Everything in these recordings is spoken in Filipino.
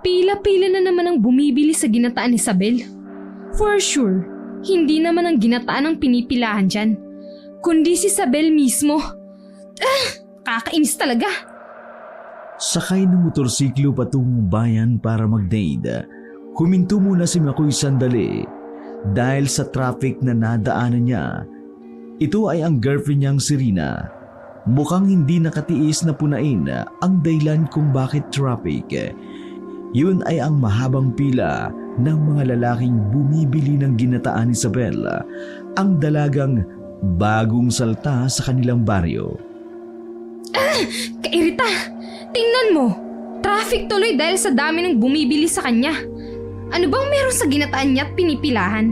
Pila-pila na naman ang bumibili sa ginataan ni Isabel. For sure, hindi naman ang ginataan ang pinipilahan dyan, kundi si Isabel mismo. Kakainis talaga. Sakay ng motorsiklo patungong bayan para mag-date. Huminto muna si Makoy sandali dahil sa traffic na nadaanan niya. Ito ay ang girlfriend niyang si Rina. Mukhang hindi nakatiis na punain ang dahilan kung bakit traffic. Yun ay ang mahabang pila ng mga lalaking bumibili ng ginataan ni Isabel, ang dalagang bagong salta sa kanilang baryo. Kairita! Tingnan mo! Traffic tuloy dahil sa dami ng bumibili sa kanya. Ano bang meron sa ginataan niya at pinipilahan?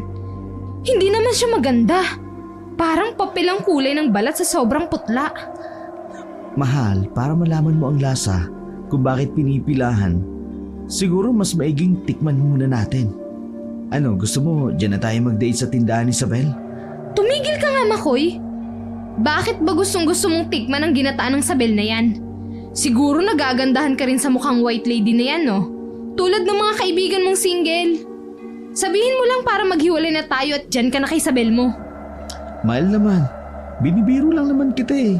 Hindi naman siya maganda. Parang papel ang kulay ng balat sa sobrang putla. Mahal, para malaman mo ang lasa kung bakit pinipilahan, siguro mas maiging tikman muna natin. Ano, gusto mo dyan na tayo mag-date sa tindahan ni Isabel? Tumigil ka nga, Makoy. Bakit ba gustong-gusto mong tikman ang ginataan ng Isabel na yan? Siguro nagagandahan ka rin sa mukhang white lady na yan, no? Tulad ng mga kaibigan mong single. Sabihin mo lang para maghiwalay na tayo at dyan ka na kay Isabel mo. Mahal naman, binibiro lang naman kita eh.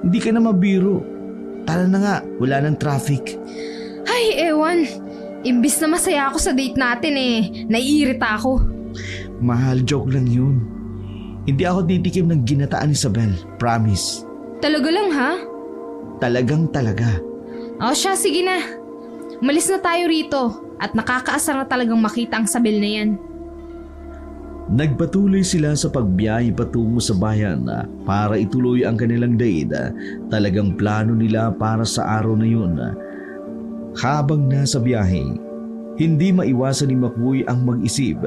Hindi ka na mabiro. Tara na nga, wala nang traffic. Ay, ewan. Imbis na masaya ako sa date natin naiirita ako. Mahal, joke lang yun. Hindi ako titikim ng ginataan ni Isabel, promise. Talaga lang ha? Talagang talaga. O siya, sige na. Malis na tayo rito at nakakaasar na talagang makita ang Isabel na yan. Nagpatuloy sila sa pagbiyahe patungo sa bayan para ituloy ang kanilang date. Talagang plano nila para sa araw na yun. Habang nasa biyahe, hindi maiwasan ni Makoy ang mag-isip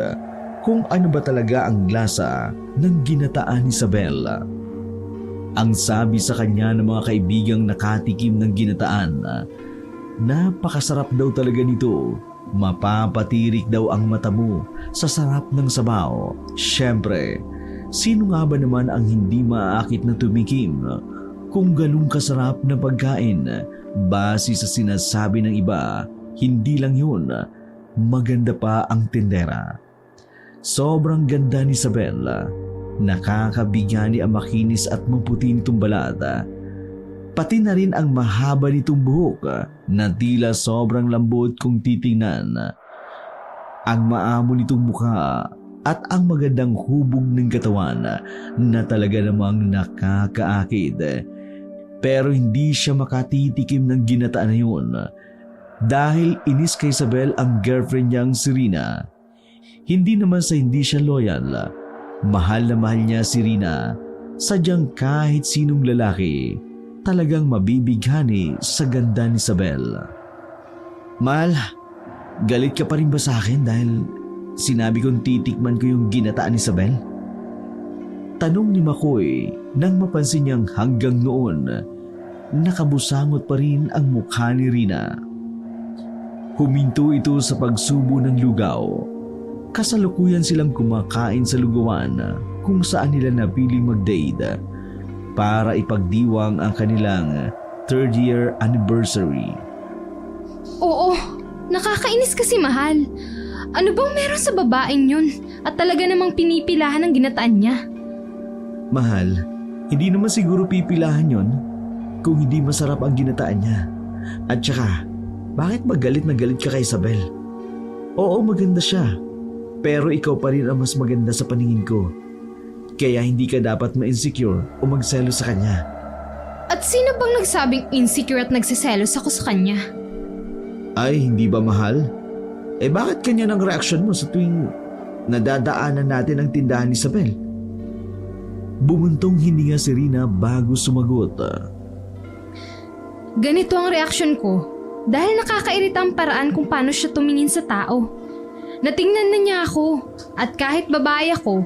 kung ano ba talaga ang lasa ng ginataan ni Isabel. Ang sabi sa kanya ng mga kaibigang nakatikim ng ginataan, napakasarap daw talaga nito. Mapapatirik daw ang mata mo sa sarap ng sabaw. Siyempre, sino nga ba naman ang hindi maaakit na tumikim kung ganun kasarap na pagkain? Base sa sinasabi ng iba, hindi lang yun, maganda pa ang tindera. Sobrang ganda ni Isabel. Nakakabigani ang makinis at maputi nitong balat. Pati na rin ang mahaba nitong buhok na tila sobrang lambot kung titingnan. Ang maamo nitong mukha at ang magandang hubog ng katawan na talaga namang nakakaakit. Pero hindi siya makatitikim ng ginataan na yun dahil inis kay Isabel ang girlfriend niyang si Rina. Hindi naman sa hindi siya loyal. Mahal na mahal niya si Rina. Sadyang kahit sinong lalaki talagang mabibighani sa ganda ni Isabel. Mahal, galit ka pa rin ba sa akin dahil sinabi kong titikman ko yung ginataan ni Isabel? Tanong ni Makoy nang mapansin niyang hanggang noon nakabusangot pa rin ang mukha ni Rina. Huminto ito sa pagsubo ng lugaw. Kasalukuyan silang kumakain sa lugawan kung saan nila napiling mag-date para ipagdiwang ang kanilang 3rd year anniversary. Oo, nakakainis kasi, mahal. Ano bang meron sa babaeng yun at talaga namang pinipilahan ang ginataan niya? Mahal, hindi naman siguro pipilahan yon kung hindi masarap ang ginataan niya. At saka, bakit magalit na galit ka kay Isabel? Oo, maganda siya. Pero ikaw pa rin ang mas maganda sa paningin ko. Kaya hindi ka dapat ma-insecure o magselo sa kanya. At sino bang nagsabing insecure at nagsiselos ako sa kanya? Ay, hindi ba mahal? Bakit kanya ang reaksyon mo sa tuwing nadadaanan natin ang tindahan ni Isabel? Bumuntong hininga si Rina bago sumagot. Ganito ang reaksyon ko dahil nakakairita ang paraan kung paano siya tumingin sa tao. Natingnan na niya ako at kahit babae ako,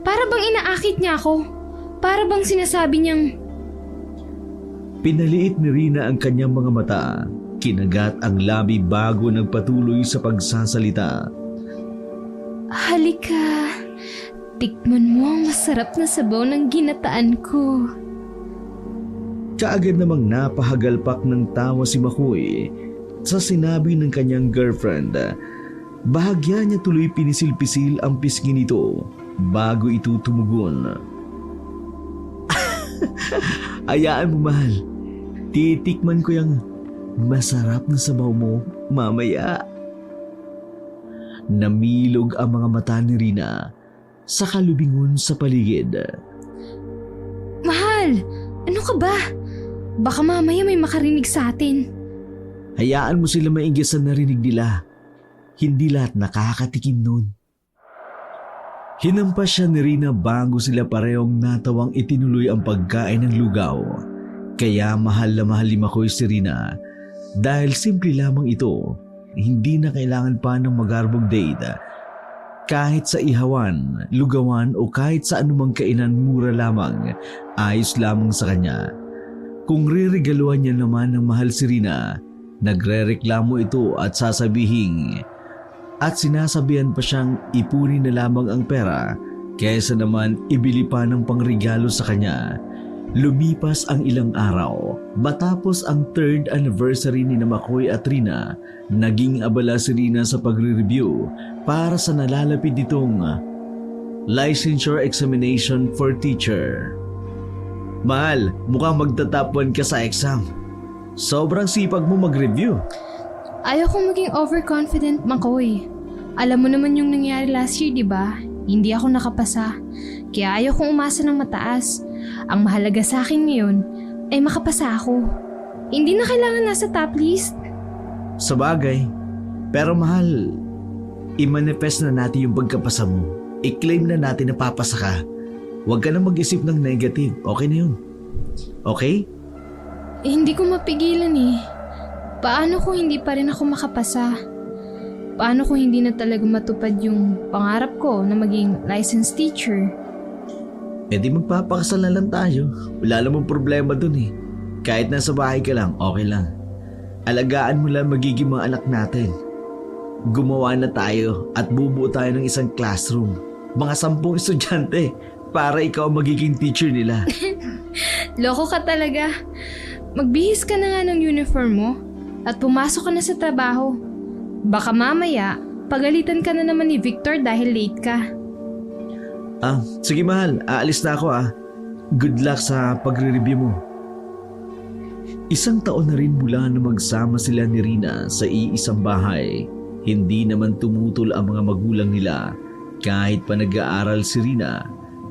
para bang inaakit niya ako. Para bang sinasabi niyang... Pinaliit ni Rina ang kanyang mga mata. Kinagat ang labi bago nagpatuloy sa pagsasalita. Halika, tikman mo ang masarap na sabaw ng ginataan ko. Kaagad namang napahagalpak ng tawa si Makoy sa sinabi ng kanyang girlfriend, bahagya niya tuloy pinisil-pisil ang pisngi nito bago ito tumugon. Hayaan mo, mahal. Titikman ko yung masarap na sabaw mo mamaya. Namilog ang mga mata ni Rina sa kalubingon sa paligid. Mahal, ano ka ba? Baka mamaya may makarinig sa atin. Hayaan mo sila maingit sa narinig nila. Hindi lahat nakakatikim nun. Hinampas siya ni Rina bago sila parehong natawang itinuloy ang pagkain ng lugaw. Kaya mahal na mahal ni Makoy si Rina dahil simple lamang ito. Hindi na kailangan pa ng magarbong date. Kahit sa ihawan, lugawan o kahit sa anumang kainan mura lamang, ayos lamang sa kanya. Kung riregaluhan niya naman ng mahal si Rina, nagrereklamo ito at sasabihin at sinasabihan pa siyang ipunin na lamang ang pera kaysa naman ibili pa ng pangregalo sa kanya. Lumipas ang ilang araw, matapos ang 3rd anniversary ni Makoy at Rina, naging abala si Rina sa pagre-review para sa nalalapit nitong licensure examination for teacher. Mahal, mukhang magta-top 1 ka sa exam. Sobrang sipag mo mag-review. Ayaw kong maging overconfident, Makoy. Alam mo naman yung nangyari last year, di ba? Hindi ako nakapasa. Kaya ayaw kong umasa ng mataas. Ang mahalaga sa akin ngayon ay makapasa ako. Hindi na kailangan nasa top list. Sabagay. Pero mahal, i-manifest na natin yung pagkapasa mo. I-claim na natin na papasa ka. Huwag ka na mag-isip ng negative. Okay na yun. Okay? Hindi ko mapigilan eh. Paano kung hindi pa rin ako makapasa? Paano kung hindi na talaga matupad yung pangarap ko na maging licensed teacher? E di magpapakasal na lang tayo. Wala namang problema dun eh. Kahit nasa bahay ka lang, okay lang. Alagaan mo lang magiging mga anak natin. Gumawa na tayo at bubuo tayo ng isang classroom. Mga 10 estudyante para ikaw magiging teacher nila. Loko ka talaga. Magbihis ka na nga ng uniform mo at pumasok ka na sa trabaho. Baka mamaya, pagalitan ka na naman ni Victor dahil late ka. Sige mahal, aalis na ako Good luck sa pagre-review mo. 1 taon na rin mula na magsama sila ni Rina sa iisang bahay. Hindi naman tumutol ang mga magulang nila kahit pa nag-aaral si Rina.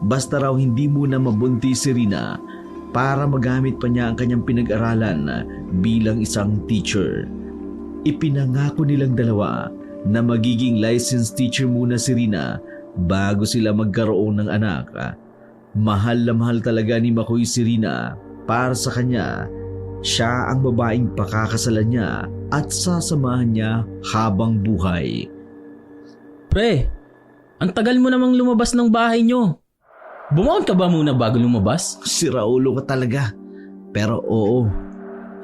Basta raw hindi muna mabuntis si Rina para magamit pa niya ang kanyang pinag-aralan bilang isang teacher. Ipinangako nilang dalawa na magiging licensed teacher muna si Rina bago sila magkaroon ng anak. Mahal na mahal talaga ni Makoy si Rina. Para sa kanya, siya ang babaeng pakakasalan niya at sasamahan niya habang buhay. Pre, ang tagal mo namang lumabas ng bahay nyo. Bumangon ka ba muna bago lumabas? Si Raulo ka talaga. Pero oo,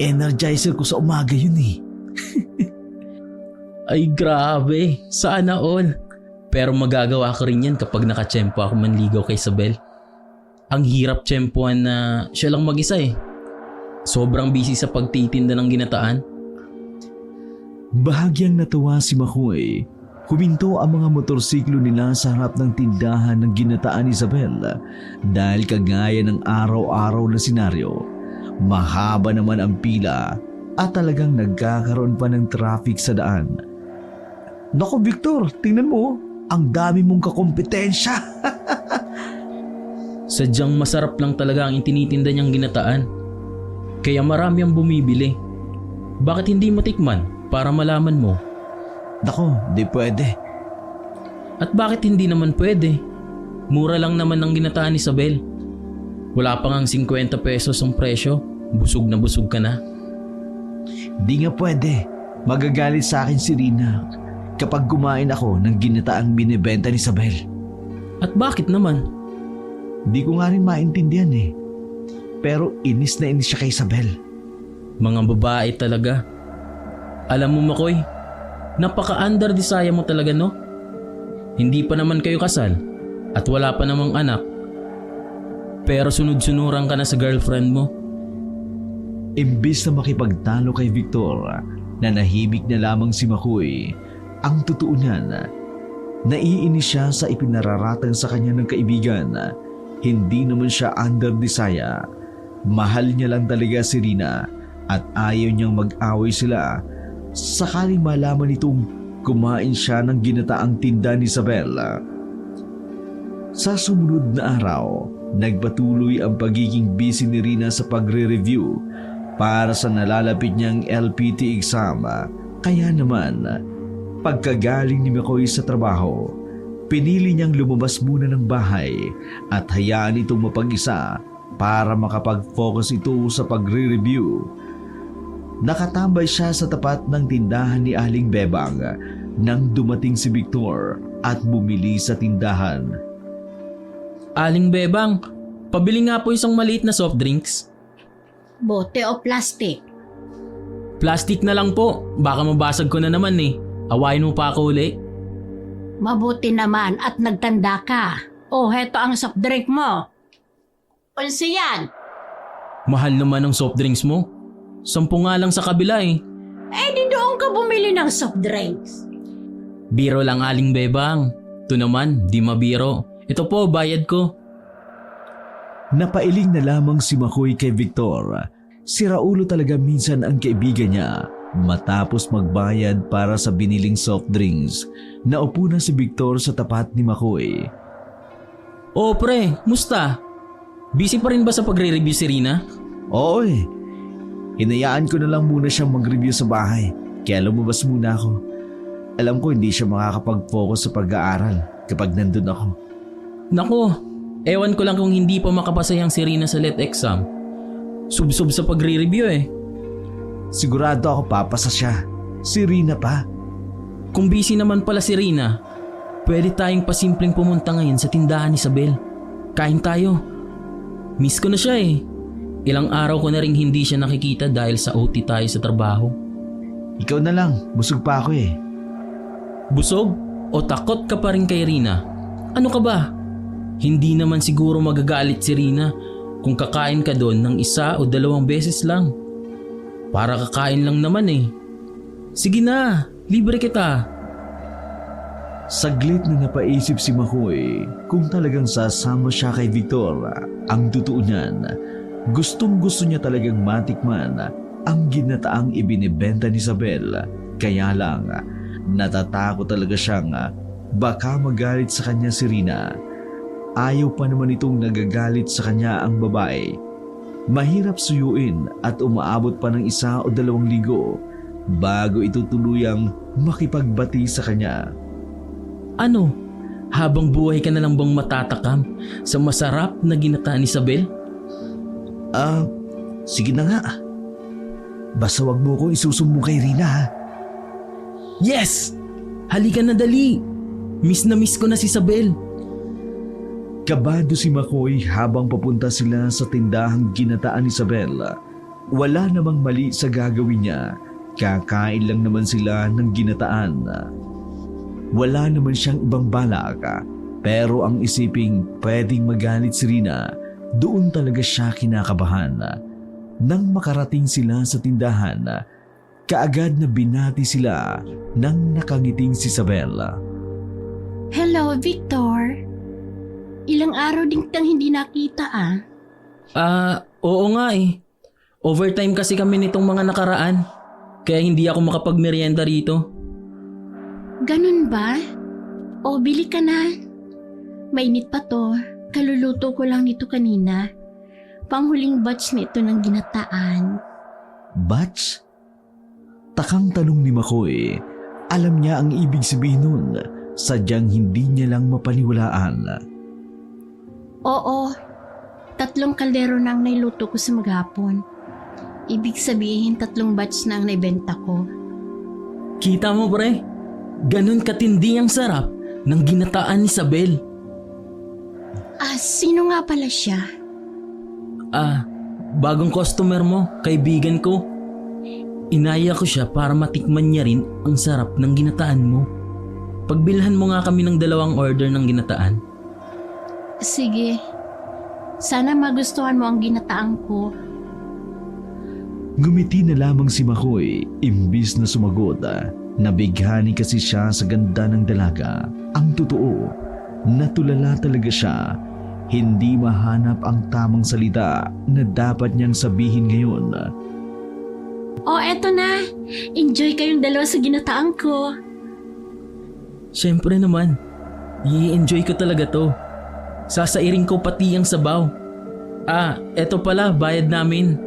energizer ko sa umaga yun eh. Ay grabe, sana all. Pero magagawa ko rin yan kapag nakatsyempo ako manligaw kay Isabel. Ang hirap tsyempohan na siya lang mag-isa eh. Sobrang busy sa pagtitinda ng ginataan. Bahagyang natuwa si Makoy. Huminto ang mga motorsiklo nila sa harap ng tindahan ng ginataan ni Isabel dahil kagaya ng araw-araw na senaryo. Mahaba naman ang pila at talagang nagkakaroon pa ng traffic sa daan. Naku Victor, tingnan mo, ang dami mong kakompetensya. Sadyang masarap lang talaga ang itinitinda niyang ginataan. Kaya marami ang bumibili. Bakit hindi mo tikman para malaman mo? Naku, di pwede. At bakit hindi naman pwede? Mura lang naman ang ginataan ni Isabel. Wala pa ngang 50 pesos ang presyo. Busog na busog ka na. Di nga pwede. Magagalit sa akin si Rina kapag kumain ako ng ginataang binibenta ni Isabel. At bakit naman? Di ko nga rin maintindihan eh. Pero inis na inis siya kay Isabel. Mga babae talaga. Alam mo Makoy, napaka-underdesire mo talaga no? Hindi pa naman kayo kasal at wala pa namang anak. Pero sunod-sunuran ka na sa girlfriend mo. Imbis na makipagtalo kay Victor, Nanahimik na lamang si Makoy. Ang totoo niyan, naiinis siya sa ipinararatang sa kanya ng kaibigan. Hindi naman siya under desire. Mahal niya lang talaga si Rina at ayaw niyang mag-away sila. Sakaling malaman nitong kumain siya ng ginataang tinda ni Isabel. Sa sumunod na araw, nagpatuloy ang pagiging busy ni Rina sa pagre-review para sa nalalapit niyang LPT exam. Kaya naman, pagkagaling ni Makoy sa trabaho, pinili niyang lumabas muna ng bahay at hayaan itong mapag-isa para makapag-focus ito sa pagre-review. Nakatambay siya sa tapat ng tindahan ni Aling Bebang nang dumating si Victor at bumili sa tindahan. Aling Bebang, pabili nga po isang maliit na soft drinks. Bote o plastic? Plastic na lang po, baka mabasag ko na naman eh. Awayin mo pa ako uli. Mabuti naman at nagtanda ka. Oh, heto ang soft drink mo. Unsi yan? Mahal naman ang soft drinks mo. 10 nga lang sa kabila eh. Eh di doon ka bumili ng soft drinks. Biro lang Aling Bebang. Ito naman, di mabiro. Ito po, bayad ko. Napailing na lamang si Makoy kay Victor. Si Raulo talaga minsan ang kaibigan niya. Matapos magbayad para sa biniling soft drinks, naupo na si Victor sa tapat ni Makoy. Oh pre, musta? Busy pa rin ba sa pagre-review si Rina? Oo eh. Hinayaan ko na lang muna siyang mag-review sa bahay. Kaya lumabas muna ako. Alam ko hindi siya makakapag-focus sa pag-aaral kapag nandun ako. Nako, ewan ko lang kung hindi pa makapasayang si Rina sa LET exam. Sub-sub sa pagre-review eh. Sigurado ako papasa siya. Si Rina pa. Kung busy naman pala si Rina, pwede tayong pasimpleng pumunta ngayon sa tindahan ni Isabel. Kain tayo. Miss ko na siya eh. Ilang araw ko na ring hindi siya nakikita dahil sa OT tayo sa trabaho. Ikaw na lang, busog pa ako eh. Busog? O takot ka pa rin kay Rina? Ano ka ba? Hindi naman siguro magagalit si Rina kung kakain ka doon ng 1 o 2 beses lang. Para kakain lang naman eh. Sige na, libre kita. Saglit na napaisip si Makoy kung talagang sasama siya kay Victor. Ang totoo niyan, gustong gusto niya talagang matikman ang ginataang ibinibenta ni Isabel. Kaya lang, natatakot talaga siyang baka magalit sa kanya si Rina. Ayaw pa naman itong nagagalit sa kanya ang babae. Mahirap suyuin at umaabot pa ng 1 o 2 linggo bago ito tuluyang makipagbati sa kanya. Ano? Habang buhay ka na lang bang matatakam sa masarap na ginataan ni Isabel? Sige na nga. Basta wag mo ko isusumbong kay Rina ha. Yes! Halika na dali! Miss na miss ko na si Isabel. Kabado si Makoy habang papunta sila sa tindahang ginataan ni Isabel. Wala namang mali sa gagawin niya. Kakain lang naman sila ng ginataan. Wala naman siyang ibang balak. Pero ang isiping pwedeng magalit si Rina, doon talaga siya kinakabahan. Nang makarating sila sa tindahan, kaagad na binati sila nang nakangiting si Isabel. Hello, Victor. Ilang araw din kitang hindi nakita Oo nga eh. Overtime kasi kami nitong mga nakaraan. Kaya hindi ako makapagmerienda rito. Ganun ba? O, bili ka na. Mainit pa to. Kaluluto ko lang nito kanina. Panghuling batch nito ng ginataan. Batch? Takang tanong ni Makoy. Alam niya ang ibig sabihin nun. Sadyang hindi niya lang mapaniwalaan. Oo, 3 kaldero na ang nailuto ko sa maghapon. Ibig sabihin 3 batch na ang naibenta ko. Kita mo pre, ganun katindi ang sarap ng ginataan ni Isabel. Sino nga pala siya? Bagong customer mo, kaibigan ko. Inaya ko siya para matikman niya rin ang sarap ng ginataan mo. Pagbilhan mo nga kami ng 2 order ng ginataan. Sige, sana magustuhan mo ang ginataang ko. Ngumiti na lamang si Makoy imbis na sumagot. Nabighani kasi siya sa ganda ng dalaga. Ang totoo, natulala talaga siya. Hindi mahanap ang tamang salita na dapat niyang sabihin ngayon. O eto na, enjoy kayong dalawa sa ginataang ko. Siyempre naman, i-enjoy ko talaga to. Sasairin ko pati ang sabaw. Eto pala, bayad namin.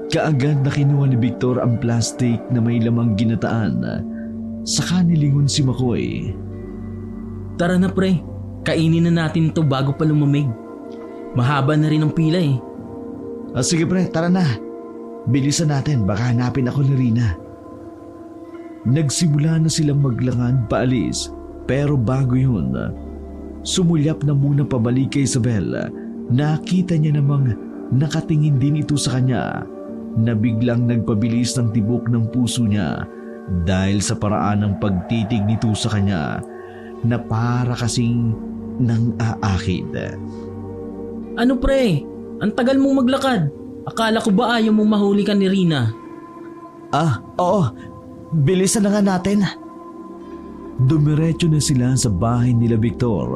Kaagad na kinuha ni Victor ang plastic na may lamang ginataan. Saka nilingon si Makoy. Tara na pre, kainin na natin to bago pa lumamig. Mahaba na rin ang pila eh. Sige pre, tara na. Bilisan natin, baka hanapin ako ni Rina. Nagsimula na silang maglakad paalis, pero bago yun, sumulyap na muna pabalik kay Isabel. Nakita niya namang nakatingin din ito sa kanya na biglang nagpabilis ng tibok ng puso niya dahil sa paraan ng pagtitig nito sa kanya na para kasing nang aakid. Ano pre, ang tagal mong maglakad. Akala ko ba ayaw mong mahuli ka ni Rina? Oo. Bilisan na nga natin. Dumiretso na sila sa bahay nila Victor.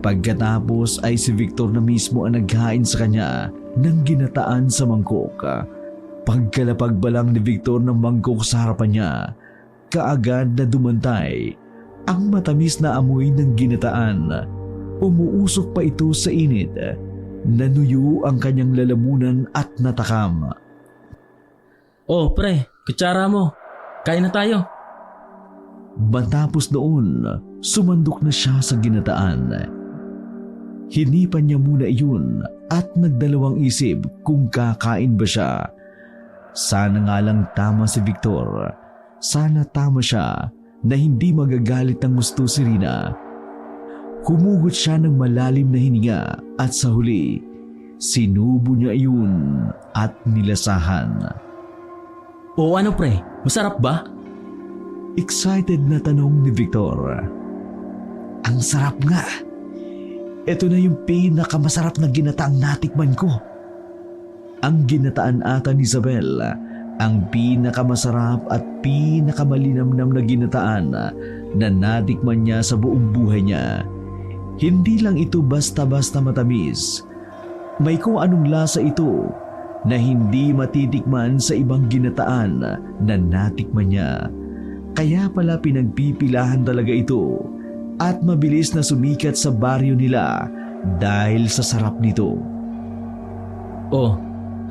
Pagkatapos ay si Victor na mismo ang naghain sa kanya ng ginataan sa mangkok. Pagkalapag ba lang ni Victor ng mangkok sa harapan niya, kaagad na dumantay ang matamis na amoy ng ginataan. Umuusok pa ito sa init. Nanuyo ang kanyang lalamunan at natakam. Oh pre, kutsara mo. Kain na tayo. Matapos noon, sumandok na siya sa ginataan. Hinipan niya muna iyon at nagdalawang isip kung kakain ba siya. Sana nga lang tama si Victor. Sana tama siya na hindi magagalit ng gusto si Rina. Humugot siya ng malalim na hininga at sa huli, sinubo niya iyon at nilasahan. O ano pre, masarap ba? Excited na tanong ni Victor. Ang sarap nga. Ito na yung pinakamasarap na ginataang natikman ko. Ang ginataan ata ni Isabel, ang pinakamasarap at pinakamalinamnam na ginataan na natikman niya sa buong buhay niya. Hindi lang ito basta-basta matamis. May kung anong lasa ito na hindi matitikman sa ibang ginataan na natikman niya. Kaya pala pinagpipilahan talaga ito at mabilis na sumikat sa baryo nila dahil sa sarap nito. Oh,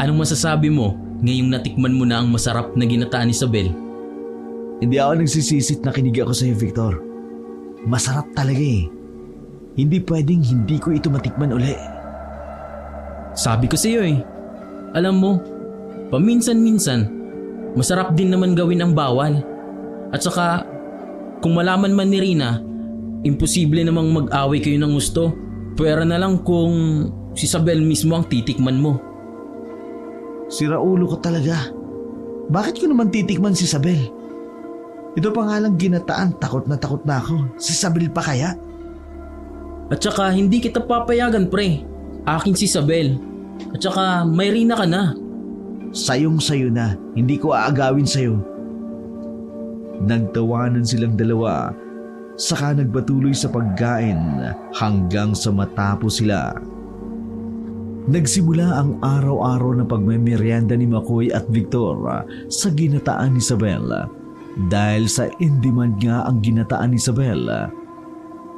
anong masasabi mo ngayong natikman mo na ang masarap na ginataan ni Isabel? Hindi ako nagsisisit na kinig ako sa iyo, Victor. Masarap talaga eh. Hindi pwedeng hindi ko ito matikman uli. Sabi ko sa iyo eh. Alam mo, paminsan-minsan, masarap din naman gawin ang bawal. At saka, kung malaman man ni Rina, imposible namang mag-away kayo ng gusto. Pwera na lang kung si Isabel mismo ang titikman mo. Sira ulo ko talaga. Bakit ko naman titikman si Isabel? Ito pa nga lang ginataan, takot na ako. Si Isabel pa kaya? At saka, hindi kita papayagan pre. Akin si Isabel. At saka, may Rina ka na. Sayong-sayo na, hindi ko aagawin sayo. Nagtawanan silang dalawa, saka nagpatuloy sa pagkain hanggang sa matapos sila. Nagsimula ang araw-araw na pagmemeryenda ni Makoy at Victor sa ginataan ni Isabel. Dahil sa in-demand nga ang ginataan ni Isabel,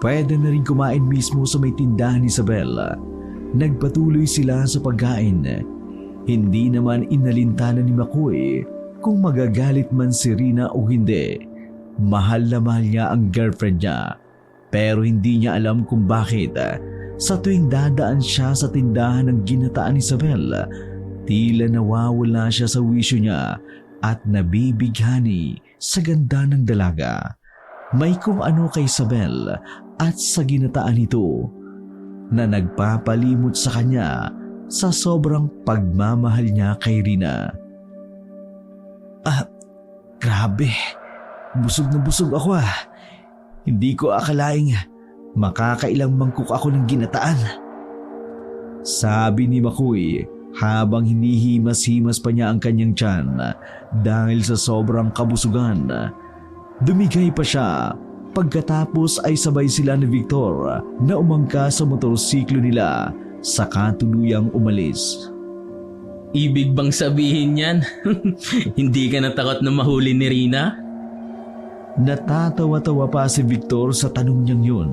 pwede na rin kumain mismo sa may tindahan ni Isabel. Nagpatuloy sila sa pagkain. Hindi naman inalintanan ni Makoy kung magagalit man si Rina o hindi. Mahal na mahal niya ang girlfriend niya. Pero hindi niya alam kung bakit. Sa tuwing dadaan siya sa tindahan ng ginataan ni Isabel, tila nawawala siya sa wisyo niya at nabibighani sa ganda ng dalaga. May kung ano kay Isabel at sa ginataan nito na nagpapalimot sa kanya sa sobrang pagmamahal niya kay Rina. Grabe. Busog na busog ako . Hindi ko akalaing makakailang mangkok ako ng ginataan. Sabi ni Makoy habang hinihimas-himas pa niya ang kanyang tiyan dahil sa sobrang kabusugan. Dumigay pa siya. Pagkatapos ay sabay sila ni Victor na umangka sa motorsiklo nila saka tuluyang umalis. Ibig bang sabihin yan? Hindi ka natakot na mahuli ni Rina? Natatawa-tawa pa si Victor sa tanong niyang yun.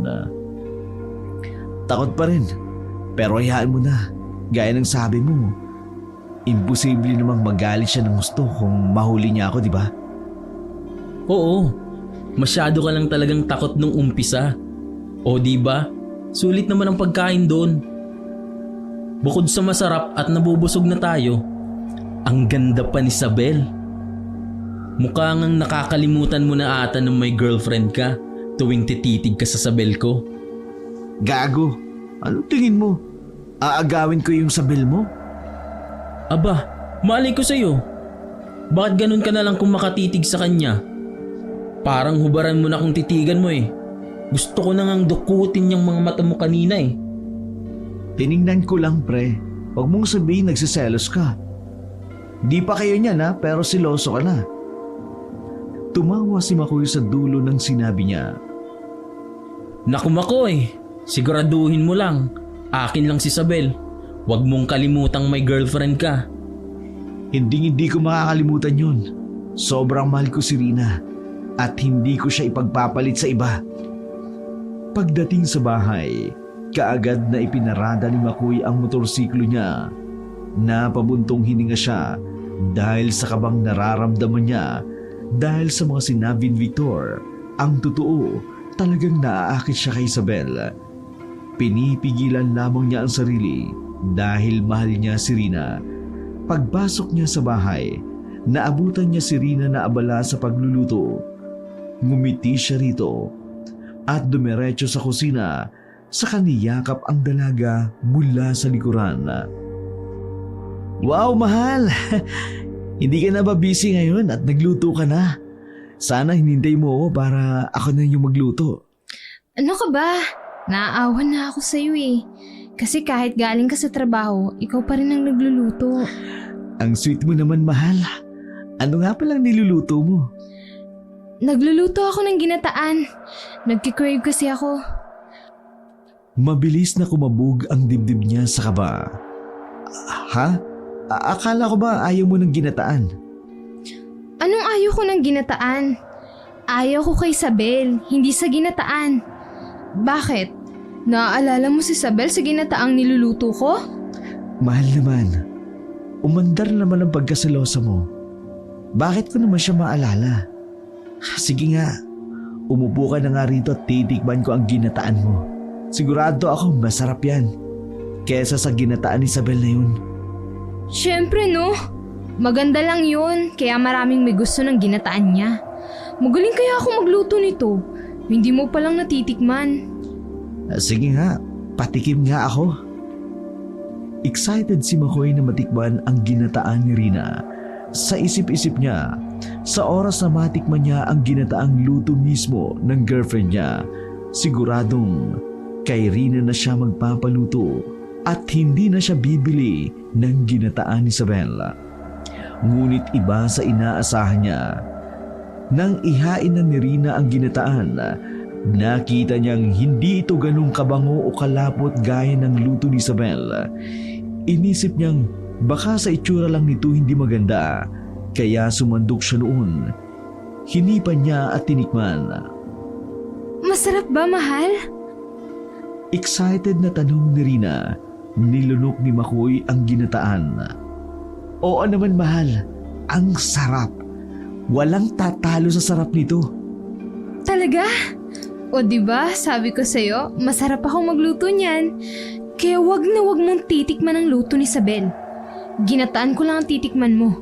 Takot pa rin, pero hayaan mo na. Gaya ng sabi mo, imposible namang magalit siya ng gusto kung mahuli niya ako, di ba? Oo, masyado ka lang talagang takot nung umpisa. O di ba? Sulit naman ang pagkain doon. Bukod sa masarap at nabubusog na tayo, ang ganda pa ni Isabel. Mukha ngang nakakalimutan mo na ata nung may girlfriend ka tuwing tititig ka sa Isabel ko. Gago, anong tingin mo? Aagawin ko yung Isabel mo? Aba, malay ko sa'yo. Bakit ganun ka na lang kung makatitig sa kanya? Parang hubaran mo na kung titigan mo eh. Gusto ko na ngang dukutin yung mga mata mo kanina eh. Tiningnan ko lang, pre. Huwag mong sabihin nagsiselos ka. Di pa kayo niyan ha, pero siloso ka na. Tumawa si Makoy sa dulo ng sinabi niya. Naku Makoy, siguraduhin mo lang. Akin lang si Isabel. Huwag mong kalimutang may girlfriend ka. Hindi ko makakalimutan yun. Sobrang mahal ko si Rina at hindi ko siya ipagpapalit sa iba. Pagdating sa bahay, kaagad na ipinarada ni Makoy ang motorsiklo niya. Napabuntong hininga siya dahil sa kabang nararamdaman niya dahil sa mga sinabi ni Victor. Ang totoo, talagang naaakit siya kay Isabel. Pinipigilan lamang niya ang sarili dahil mahal niya si Rina. Pagpasok niya sa bahay, naabutan niya si Rina na abala sa pagluluto. Ngumiti siya rito at dumiretso sa kusina sa kaniyakap ang dalaga mula sa likuran. Wow, mahal! Hindi ka na ba busy ngayon at nagluto ka na? Sana hinintay mo ako para ako na yung magluto. Ano ka ba? Naaawan na ako sa'yo eh. Kasi kahit galing ka sa trabaho, ikaw pa rin ang nagluluto. Ang sweet mo naman, mahal. Ano nga palang niluluto mo? Nagluluto ako ng ginataan. Nagkikrave kasi ako. Mabilis na kumabog ang dibdib niya sa kaba. Ha? Akala ko ba ayaw mo ng ginataan? Anong ayaw ko ng ginataan? Ayaw ko kay Isabel, hindi sa ginataan. Bakit? Naaalala mo si Isabel sa ginataang niluluto ko? Mahal naman. Umandar naman ang pagkaselosa mo. Bakit ko naman siya maalala? Sige nga, umupo ka na nga rito at titikman ko ang ginataan mo. Sigurado ako masarap yan. Kesa sa ginataan ni Isabel na yun. Siyempre no. Maganda lang yun, kaya maraming may gusto ng ginataan niya. Magaling kaya ako magluto nito. Hindi mo palang natitikman. Sige nga, patikim nga ako. Excited si Makoy na matikman ang ginataan ni Rina. Sa isip-isip niya, sa oras na matikman niya ang ginataang luto mismo ng girlfriend niya, siguradong kay Rina na siya magpapaluto at hindi na siya bibili ng ginataan ni Isabel. Ngunit iba sa inaasahan niya. Nang ihain na ni Rina ang ginataan, nakita niyang hindi ito ganong kabango o kalapot gaya ng luto ni Isabel. Inisip niyang baka sa itsura lang nito hindi maganda, kaya sumandok siya noon. Hinipan niya at tinikman. Masarap ba, mahal? Excited na tanong ni Rina. Nilunok ni Makoy ang ginataan. Oo naman, mahal. Ang sarap. Walang tatalo sa sarap nito. Talaga? O diba, sabi ko sa'yo, masarap ako magluto niyan. Kaya wag na wag mong titikman ang luto ni Isabel. Ginataan ko lang ang titikman mo.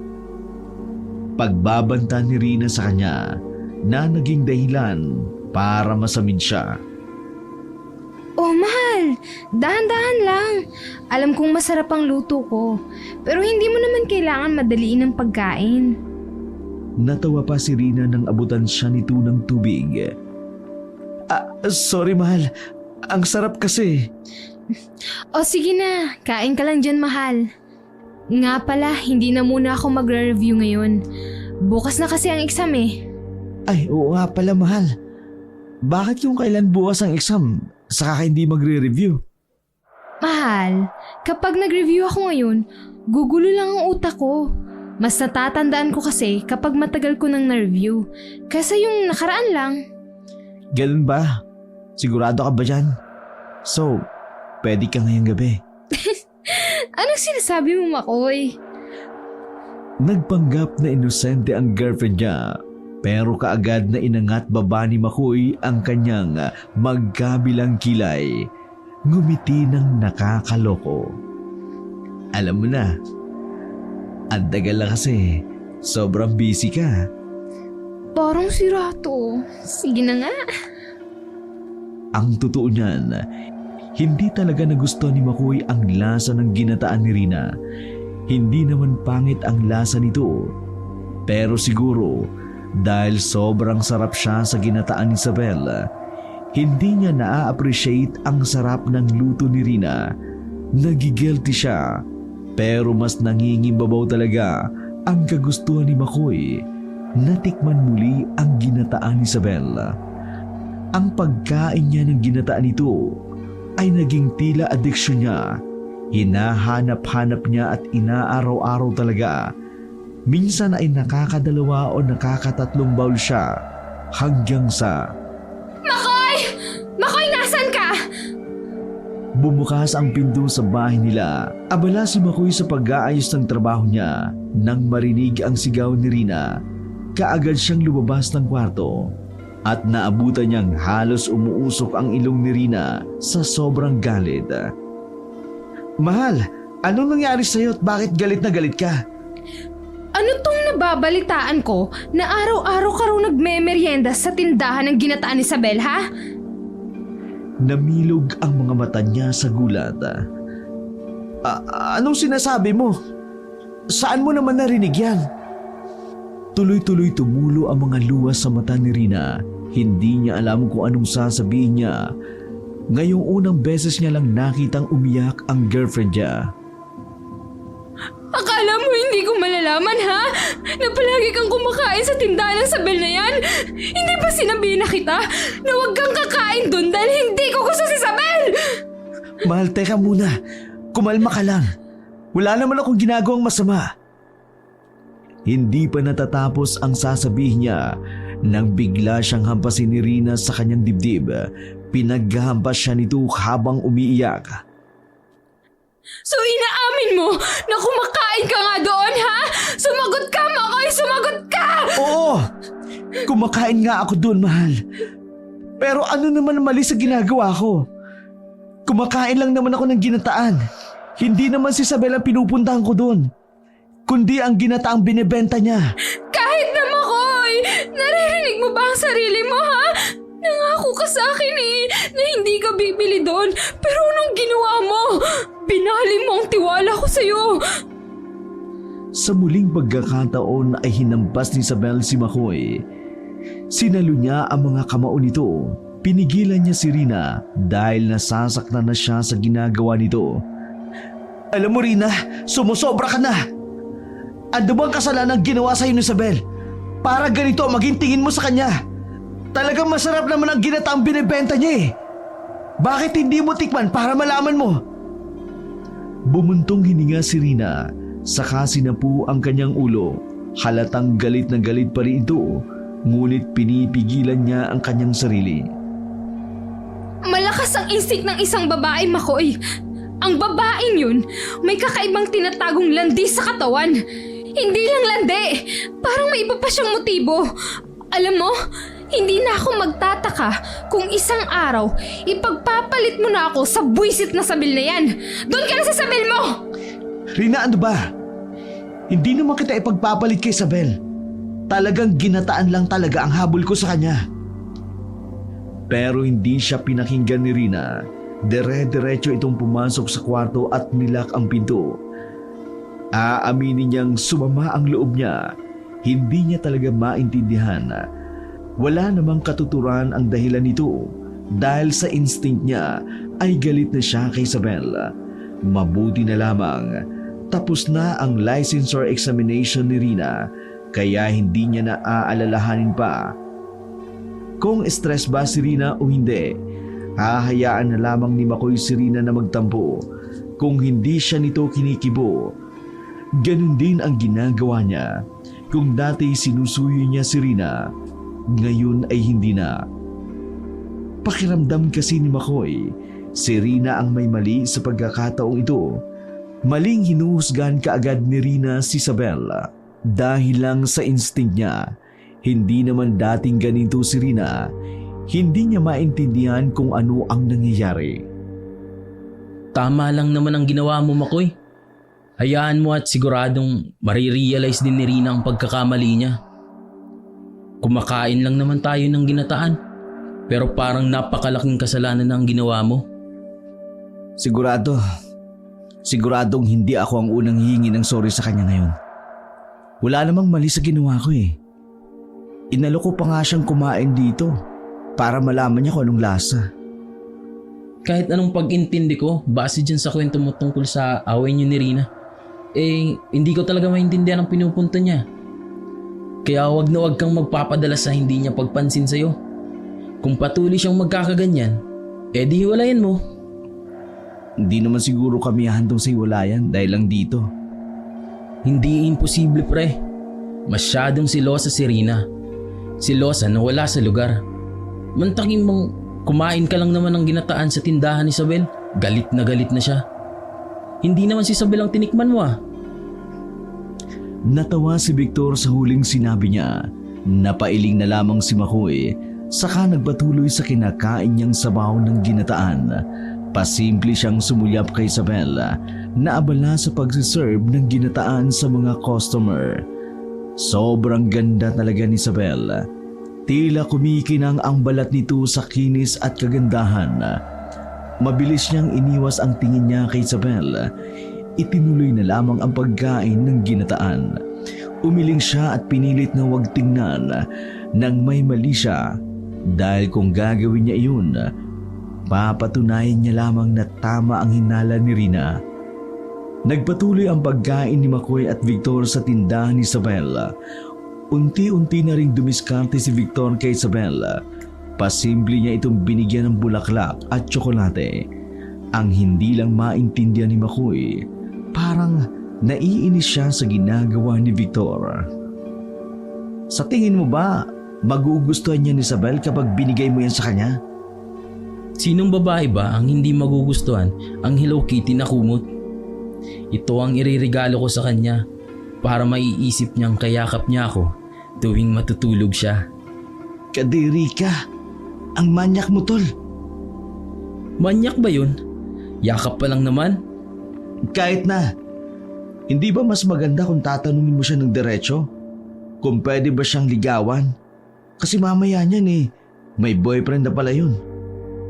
Pagbabanta ni Rina sa kanya na naging dahilan para masamid siya. Oh, mahal. Dahan-dahan lang. Alam kong masarap ang luto ko. Pero hindi mo naman kailangan madaliin ang pagkain. Natawa pa si Rina nang abutan siya nito ng tubig. Sorry, mahal. Ang sarap kasi. O sige na, kain ka lang dyan, mahal. Nga pala, hindi na muna ako magre-review ngayon. Bukas na kasi ang exam eh. Ay, oo nga pala, mahal. Bakit yung kailan bukas ang exam, saka ka hindi magre-review? Mahal, kapag nag-review ako ngayon, gugulo lang ang utak ko. Mas natatandaan ko kasi kapag matagal ko nang na-review. Kaysa yung nakaraan lang. Ganun ba? Sigurado ka ba dyan? So, pwede ka ngayong gabi. Anong sinasabi mo, Makoy? Nagpanggap na inosente ang girlfriend niya, pero kaagad na inangat baba ni Makoy ang kanyang magkabilang kilay. Ngumiti ng nakakaloko. Alam mo na, ang tagal na kasi, sobrang busy ka. Parang sira to. Sige na nga. Ang totoo niyan, hindi talaga nagustuhan ni Makoy ang lasa ng ginataan ni Rina. Hindi naman pangit ang lasa nito. Pero siguro, dahil sobrang sarap siya sa ginataan ni Isabel, hindi niya na-appreciate ang sarap ng luto ni Rina. Nagigilty siya, pero mas nangingimbabaw talaga ang kagustuhan ni Makoy. Natikman muli ang ginataan ni Isabel. Ang pagkain niya ng ginataan nito ay naging tila addiction niya. Hinahanap-hanap niya at inaaraw-araw talaga. Minsan ay nakakadalawa o nakakatatlong bowl siya hanggang sa... Makoy! Makoy, nasan ka? Bumukas ang pinto sa bahay nila. Abala si Makoy sa pag-aayos ng trabaho niya. Nang marinig ang sigaw ni Rina, kaagad siyang lumabas ng kwarto. At naabutan niyang halos umuusok ang ilong ni Rina sa sobrang galit. Mahal, anong nangyari sa'yo at bakit galit na galit ka? Ano tong nababalitaan ko na araw-araw ka raw nagme-merienda sa tindahan ng ginataan ni Isabel, ha? Namilog ang mga mata niya sa gulat. Anong sinasabi mo? Saan mo naman narinig yan? Tuloy-tuloy tumulo ang mga luwas sa mata ni Rina. Hindi niya alam kung anong sasabihin niya. Ngayong unang beses niya lang nakitang umiyak ang girlfriend niya. Akala mo hindi ko malalaman, ha? Na palagi kang kumakain sa tindahan ng Isabel na yan? Hindi ba sinabihin na kita na huwag kang kakain doon dahil hindi ko gusto si Isabel? Mahal, teka muna. Kumalma ka lang. Wala naman akong ginagawang masama. Hindi pa natatapos ang sasabihin niya nang bigla siyang hampasin ni Rina sa kanyang dibdib. Pinaghampas siya nito habang umiiyak. So inaamin mo na kumakain ka nga doon, ha? Sumagot ka, Makoy! Sumagot ka! Oo! Kumakain nga ako doon, mahal. Pero ano naman ang mali sa ginagawa ko? Kumakain lang naman ako ng ginataan. Hindi naman si Isabel ang pinupuntahan ko doon, kundi ang ginataang binebenta niya. Kahit na, Makoy! Naririnig mo ba ang sarili mo, ha? Nangako ka sa akin na hindi ka bibili doon. Pero anong ginawa mo? Binali mo ang tiwala ko sa'yo. Sa muling pagkakataon ay hinampas ni Isabel si Makoy. Sinalo niya ang mga kamao nito. Pinigilan niya si Rina dahil nasasaktan na siya sa ginagawa nito. Alam mo, Rina, sumusobra ka na. Ano bang kasalanan ginawa sa'yo ni Isabel? Para ganito maging tingin mo sa kanya. Talagang masarap naman ang ginataang binibenta niya eh. Bakit hindi mo tikman para malaman mo? Bumuntong hininga si Rina, saka sinapu ang kanyang ulo. Halatang galit na galit pa rin ito, ngunit pinipigilan niya ang kanyang sarili. Malakas ang instinct ng isang babae, Makoy. Ang babaeng yun, may kakaibang tinatagong landi sa katawan. Hindi lang landi, parang may iba pa siyang motibo. Alam mo, hindi na ako magtataka kung isang araw ipagpapalit mo na ako sa buwisit na Isabel na yan. Doon ka na sa Isabel mo! Rina, ano ba? Hindi naman kita ipagpapalit kay Isabel. Talagang ginataan lang talaga ang habol ko sa kanya. Pero hindi siya pinakinggan ni Rina. Dire-diretso itong pumasok sa kwarto at nilak ang pinto. Aaminin niyang sumama ang loob niya. Hindi niya talaga maintindihan. Wala namang katuturan ang dahilan nito. Dahil sa instinct niya ay galit na siya kay Isabel. Mabuti na lamang Tapos na ang licensure examination ni Rina kaya hindi niya naaalalahanin pa kung stress ba si Rina o hindi. Hahayaan na lamang ni Makoy si Rina na magtampo kung hindi siya nito kinikibo. Ganun din ang ginagawa niya. Kung dati sinusuyo niya si Rina, ngayon ay hindi na. Pakiramdam kasi ni Makoy, si Rina ang may mali sa pagkakataong ito. Maling hinuhusgan kaagad ni Rina si Isabel dahil lang sa instinct niya. Hindi naman dating ganito si Rina. Hindi niya maintindihan kung ano ang nangyayari. Tama lang naman ang ginawa mo, Makoy. Hayaan mo at siguradong marirealize din ni Rina ang pagkakamali niya. Kumakain lang naman tayo ng ginataan, pero parang napakalaking kasalanan na ang ginawa mo. Siguradong hindi ako ang unang hihingi ng sorry sa kanya ngayon. Wala namang mali sa ginawa ko eh. Inalok ko pa nga siyang kumain dito para malaman niya kung anong lasa. Kahit anong pag-intindi ko, base dyan sa kwento mo tungkol sa away niyo ni Rina, hindi ko talaga maintindihan ang pinupunto niya. Kaya wag na wag kang magpapadala sa hindi niya pagpansin sa'yo. Kung patuloy siyang magkakaganyan, di hiwalayan mo. Hindi naman siguro kami handong sa iwalayan dahil lang dito. Hindi imposible, pre. Masyadong silosa si Rina. Silosa na wala sa lugar. Mantakin mong kumain ka lang naman ng ginataan sa tindahan ni Isabel. Galit na siya. Hindi naman si Isabel ang tinikman mo ah. Natawa si Victor sa huling sinabi niya. Napailing na lamang si Makoy, saka nagpatuloy sa kinakain niyang sabaw ng ginataan. Pasimple siyang sumulyap kay Isabel na abala sa pagsiserve ng ginataan sa mga customer. Sobrang ganda talaga ni Isabel. Tila kumikinang ang balat nito sa kinis at kagandahan. Mabilis niyang iniwas ang tingin niya kay Isabel. Itinuloy na lamang ang pagkain ng ginataan. Umiling siya at pinilit na huwag tingnan nang may mali siya. Dahil kung gagawin niya iyon, papatunayan niya lamang na tama ang hinala ni Rina. Nagpatuloy ang pagkain ni Makoy at Victor sa tindahan ni Isabel. Unti-unti na ring dumiskarte si Victor kay Isabel. Pasimple niya itong binigyan ng bulaklak at tsokolate. Ang hindi lang maintindihan ni Makoy, parang naiinis siya sa ginagawa ni Victor. Sa tingin mo ba, magugustuhan niya ni Isabel kapag binigay mo yan sa kanya? Sinong babae ba ang hindi magugustuhan ang Hello Kitty na kumot? Ito ang iririgalo ko sa kanya para maiisip niyang kayakap niya ako tuwing matutulog siya. Kadiri ka! Ang manyak mo, tol! Manyak ba yun? Yakap pa lang naman. Kahit na! Hindi ba mas maganda kung tatanungin mo siya ng diretso? Kung pwede ba siyang ligawan? Kasi mamaya niyan may boyfriend na pala yun.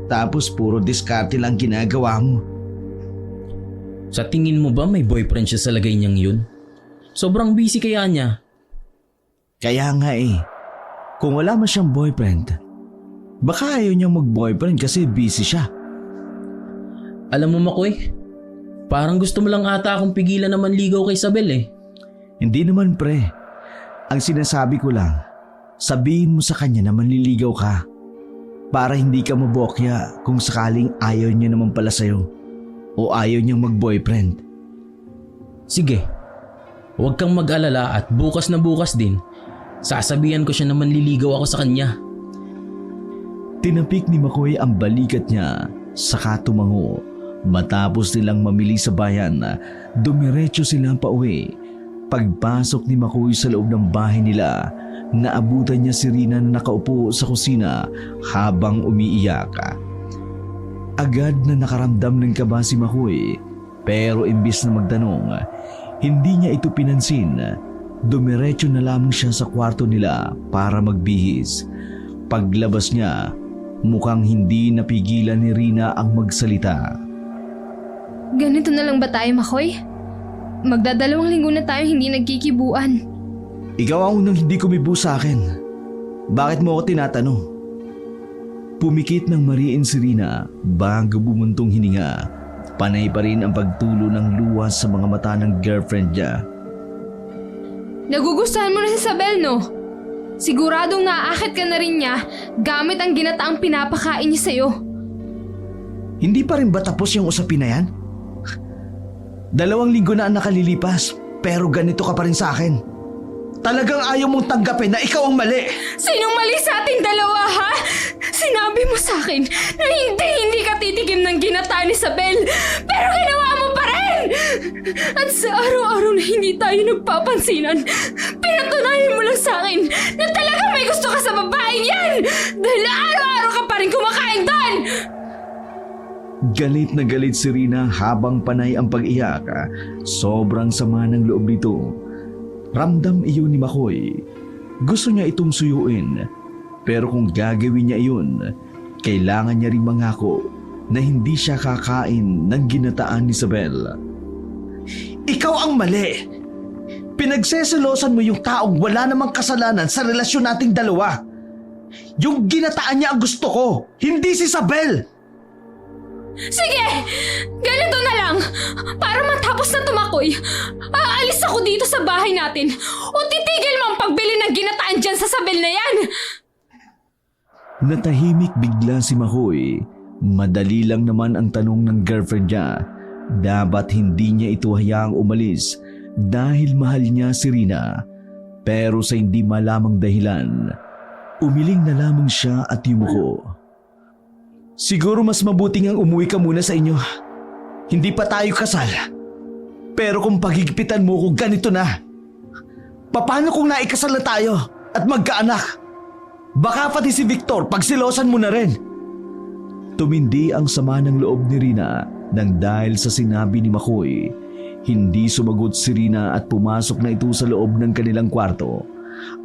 Tapos puro diskarte lang ginagawa mo. Sa tingin mo ba may boyfriend siya sa lagay niyang yun? Sobrang busy kaya niya. Kaya nga kung wala man siyang boyfriend, baka ayaw niyang mag-boyfriend kasi busy siya. Alam mo, Makoy, parang gusto mo lang ata akong pigilan na manligaw kay Isabel eh. Hindi naman, pre. Ang sinasabi ko lang, sabihin mo sa kanya na manliligaw ka para hindi ka mabokya kung sakaling ayaw niya naman pala sa'yo o ayaw niyang mag-boyfriend. Sige, huwag kang mag-alala at bukas na bukas din, sasabihan ko siya na manliligaw ako sa kanya. Tinapik ni Makoy ang balikat niya, saka tumango. Matapos nilang mamili sa bayan, dumiretso silang pauwi. Pagpasok ni Makoy sa loob ng bahay nila, naabutan niya si Rina na nakaupo sa kusina habang umiiyak. Agad na nakaramdam ng kaba si Makoy, pero imbis na magtanong, hindi niya ito pinansin. Dumiretso na lamang siya sa kwarto nila para magbihis. Paglabas niya, mukhang hindi napigilan ni Rina ang magsalita. Ganito na lang ba tayo, Makoy? Magdadalawang linggo na tayo hindi nagkikibuan. Ikaw ang unang hindi kumibo sa akin. Bakit mo ako tinatanong? Pumikit ng mariin si Rina bago bumuntong hininga. Panay pa rin ang pagtulo ng luha sa mga mata ng girlfriend niya. Nagugustuhan mo na si Isabel, no? Siguradong naaakit ka na rin niya gamit ang ginataang pinapakain niya sa'yo. Hindi pa rin ba tapos yung usapin na yan? 2 linggo na ang nakalilipas, pero ganito ka pa rin sa akin. Talagang ayaw mong tanggapin na ikaw ang mali. Sinong mali sa ating dalawa, ha? Sinabi mo sa akin na hindi ka titikim ng ginataan ni Isabel, pero ginawa mo pa rin! At sa araw-araw na hindi tayo nagpapansinan, pinatunayan mo lang sa akin na talagang may gusto ka sa babaeng yan! Dahil araw-araw ka pa rin kumakain doon! Galit na galit si Rina habang panay ang pag-iyak. Sobrang sama ng loob nito. Ramdam iyon ni Makoy. Gusto niya itong suyuin. Pero kung gagawin niya iyon, kailangan niya rin mangako na hindi siya kakain ng ginataan ni Isabel. Ikaw ang mali! Pinagseselosan mo yung taong wala namang kasalanan sa relasyon nating dalawa. Yung ginataan niya ang gusto ko, hindi si Isabel! Sige! Ganito na lang! Para matapos na tumakoy, aalis ako dito sa bahay natin o titigil mo ang pagbili ng ginataan dyan sa Isabel na yan! Natahimik bigla si Makoy. Madali lang naman ang tanong ng girlfriend niya. Dapat hindi niya ito hayaang umalis dahil mahal niya si Rina. Pero sa hindi malamang dahilan, umiling na lamang siya at yumuko. Siguro mas mabuting ang umuwi ka muna sa inyo. Hindi pa tayo kasal. Pero kung pagigpitan mo ko ganito na, paano kung naikasal na tayo at magkaanak? Baka pati si Victor pagsilosan mo na rin. Tumindi ang sama ng loob ni Rina nang dahil sa sinabi ni Makoy. Hindi sumagot si Rina at pumasok na ito sa loob ng kanilang kwarto.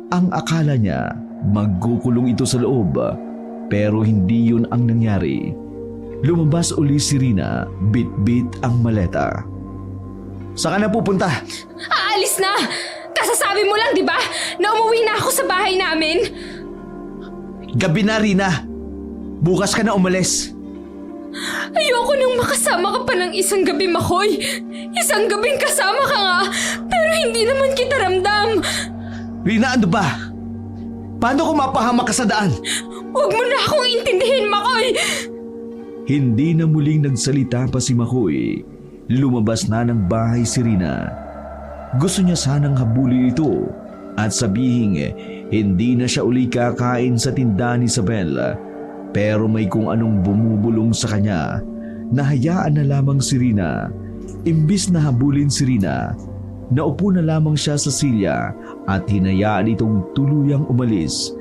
Ang akala niya magkukulong ito sa loob. Pero hindi yun ang nangyari. Lumabas uli si Rina, bit-bit ang maleta. Saan ka na pupunta? Aalis na! Kasasabi mo lang, di ba? Na umuwi na ako sa bahay namin. Gabi na, Rina. Bukas ka na umalis. Ayoko nang makasama ka pa ng isang gabi, Makoy. Isang gabing kasama ka nga, pero hindi naman kita ramdam. Rina, ano ba? Paano kung mapahamak ka sa daan? Huwag mo na akong intindihin, Makoy! Hindi na muling nagsalita pa si Makoy. Lumabas na ng bahay si Rina. Gusto niya sanang habulin ito at sabihin hindi na siya uli kakain sa tindahan ni Isabel. Pero may kung anong bumubulong sa kanya. Nahayaan na lamang si Rina. Imbis na habulin si Rina, naupo na lamang siya sa silya at hinayaan itong tuluyang umalis.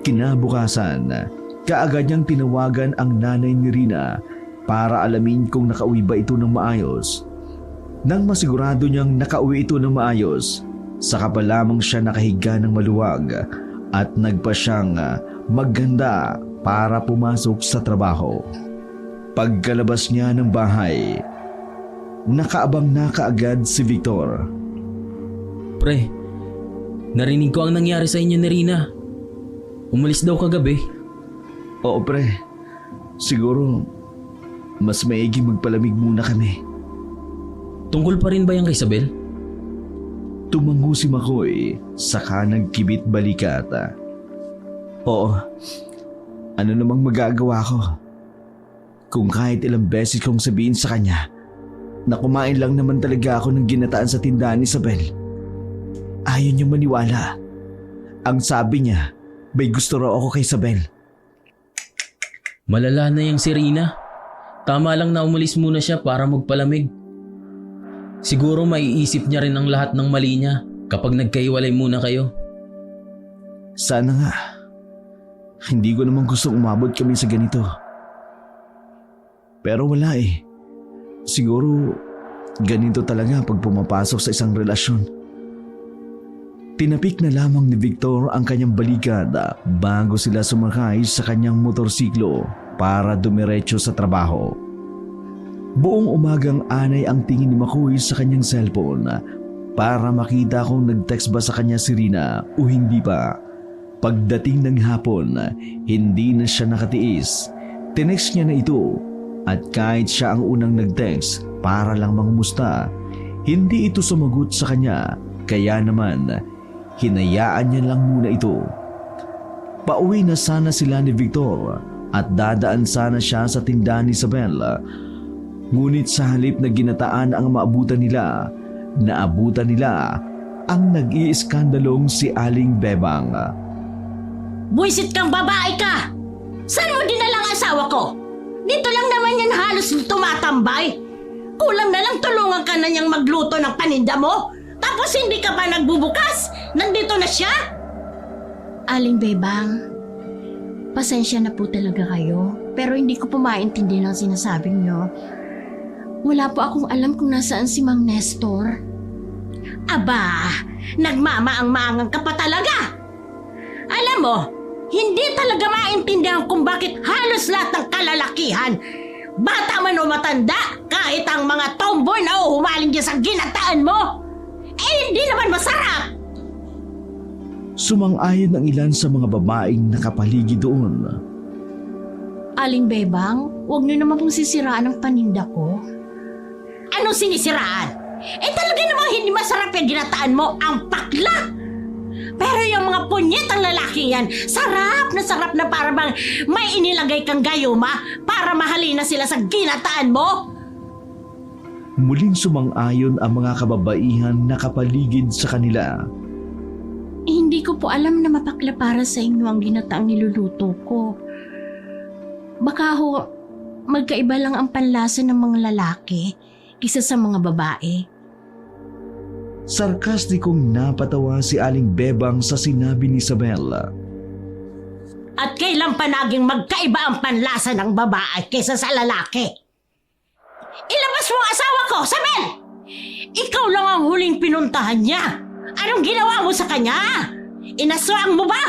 Kinabukasan, kaagad niyang tinawagan ang nanay ni Rina para alamin kung nakauwi ba ito ng maayos. Nang masigurado niyang nakauwi ito ng maayos, saka pa lamang siya nakahiga ng maluwag at nagpa siyang magganda para pumasok sa trabaho. Pagkalabas niya ng bahay, nakaabang na kaagad si Victor. Pre, narinig ko ang nangyari sa inyo ni Rina. Umalis daw kagabi. Oo pre, siguro mas maiging magpalamig muna kami. Tungkol pa rin ba yan kay Isabel? Tumango si Makoy, saka nagkibit balikat. Oo, ano namang magagawa ko? Kung kahit ilang beses kong sabihin sa kanya na kumain lang naman talaga ako ng ginataan sa tindahan ni Isabel, ayaw niyang maniwala. Ang sabi niya, may gusto raw ako kay Isabel. Malala na yung si Rina. Tama lang na umalis muna siya para magpalamig. Siguro maiisip niya rin ang lahat ng mali niya kapag nagkaiwalay muna kayo. Sana nga. Hindi ko naman gustong umabot kami sa ganito. Pero wala eh. Siguro ganito talaga pag pumapasok sa isang relasyon. Tinapik na lamang ni Victor ang kanyang balikat bago sila sumakay sa kanyang motorsiklo para dumiretso sa trabaho. Buong umagang anay ang tingin ni Makoy sa kanyang cellphone para makita kung nag-text ba sa kanya si Rina o hindi pa. Pagdating ng hapon, hindi na siya nakatiis. Tinext niya na ito. At kahit siya ang unang nag-text para lang mangumusta, hindi ito sumagot sa kanya, kaya naman hinayaan niya lang muna ito. Pauwi na sana sila ni Victor at dadaan sana siya sa tindahan ni Isabel. Ngunit sa halip na ginataan ang maabutan nila, naabutan nila ang nag-iiskandalong si Aling Bebang. Buisit kang babae ka! Saan mo dinalang asawa ko? Dito lang naman yan halos tumatambay. Kulang na lang tulungan ka na niyang magluto ng paninda mo. Tapos hindi ka pa nagbubukas. Nandito na siya. Aling Bebang, pasensya na po talaga kayo. Pero hindi ko po maintindihan ang sinasabi niyo. Wala po akong alam kung nasaan si Mang Nestor. Aba, nagmamaang-maangang ka pa talaga. Alam mo, hindi talaga maintindihan kung bakit halos lahat ng kalalakihan, bata man o matanda, kahit ang mga tomboy na humaling dyan sa ginataan mo, hindi naman masarap. Sumang-ayon ang ilan sa mga babaeng nakapaligid doon. Aling Bebang, huwag niyo naman pong sisiraan ang paninda ko. Ano sinisiraan? Talaga namang hindi masarap yung ginataan mo, ang pakla! Pero yung mga punyetang lalaki yan, sarap na para bang may inilagay kang gayuma para mahalin na sila sa ginataan mo. Muling sumang-ayon ang mga kababaihan na kapaligid sa kanila. Hindi ko po alam na mapakla para sa inyo ang ginataang niluluto ko. Baka ho, magkaiba lang ang panlasa ng mga lalaki kaysa sa mga babae. Sarkastikong napatawa si Aling Bebang sa sinabi ni Isabel. At kailan pa naging magkaiba ang panlasa ng babae kaysa sa lalaki? Ilabas mo ang asawa ko, Isabel! Ikaw lang ang huling pinuntahan niya. Anong ginawa mo sa kanya? Inaswang mo ba?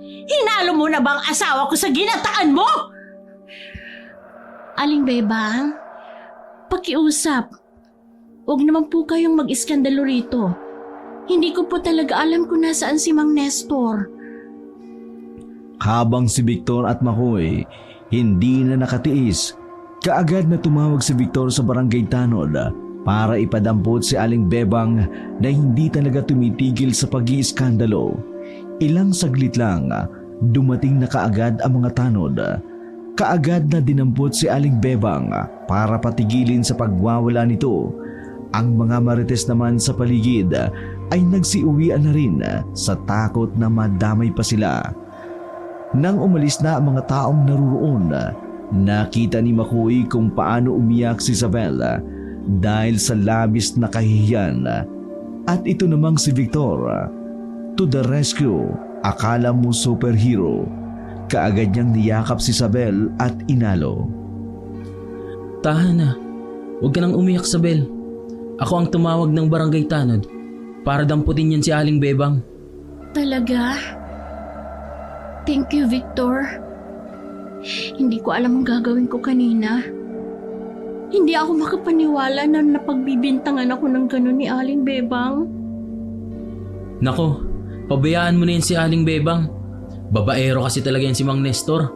Hinalo mo na bang asawa ko sa ginataan mo? Aling Bebang, pakiusap. Huwag naman po kayong mag-iskandalo rito. Hindi ko po talaga alam kung nasaan si Mang Nestor. Habang si Victor at Makoy hindi na nakatiis, kaagad na tumawag si Victor sa barangay Tanod para ipadampot si Aling Bebang na hindi talaga tumitigil sa pag-iiskandalo. Ilang saglit lang, dumating na kaagad ang mga Tanod. Kaagad na dinampot si Aling Bebang para patigilin sa pagwawala nito. Ang mga marites naman sa paligid ay nagsiuwian na rin sa takot na madamay pa sila. Nang umalis na ang mga taong naruroon, nakita ni Makoy kung paano umiyak si Isabel dahil sa labis na kahihiyan. At ito namang si Victor, to the rescue, akala mo superhero. Kaagad niyang niyakap si Isabel at inalo. Tahan na. Huwag ka nang umiyak, Isabel. Ako ang tumawag ng barangay Tanod para damputin yan si Aling Bebang. Talaga? Thank you, Victor. Hindi ko alam ang gagawin ko kanina. Hindi ako makapaniwala na napagbibintangan ako ng gano'n ni Aling Bebang. Nako, pabayaan mo na yan si Aling Bebang. Babaero kasi talaga yan si Mang Nestor.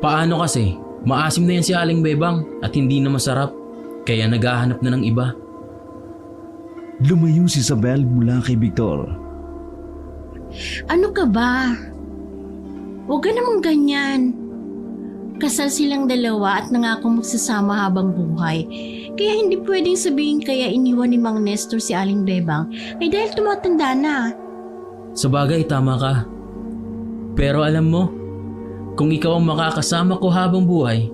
Paano kasi? Maasim na yan si Aling Bebang at hindi na masarap. Kaya naghahanap na ng iba. Lumayo si Isabel mula kay Victor. Ano ka ba? Huwag ka namang ganyan. Kasal silang dalawa at nangako magsasama habang buhay. Kaya hindi pwedeng sabihin kaya iniwan ni Mang Nestor si Aling Bebang ay dahil tumatanda na. Sabagay, tama ka. Pero alam mo, kung ikaw ang makakasama ko habang buhay,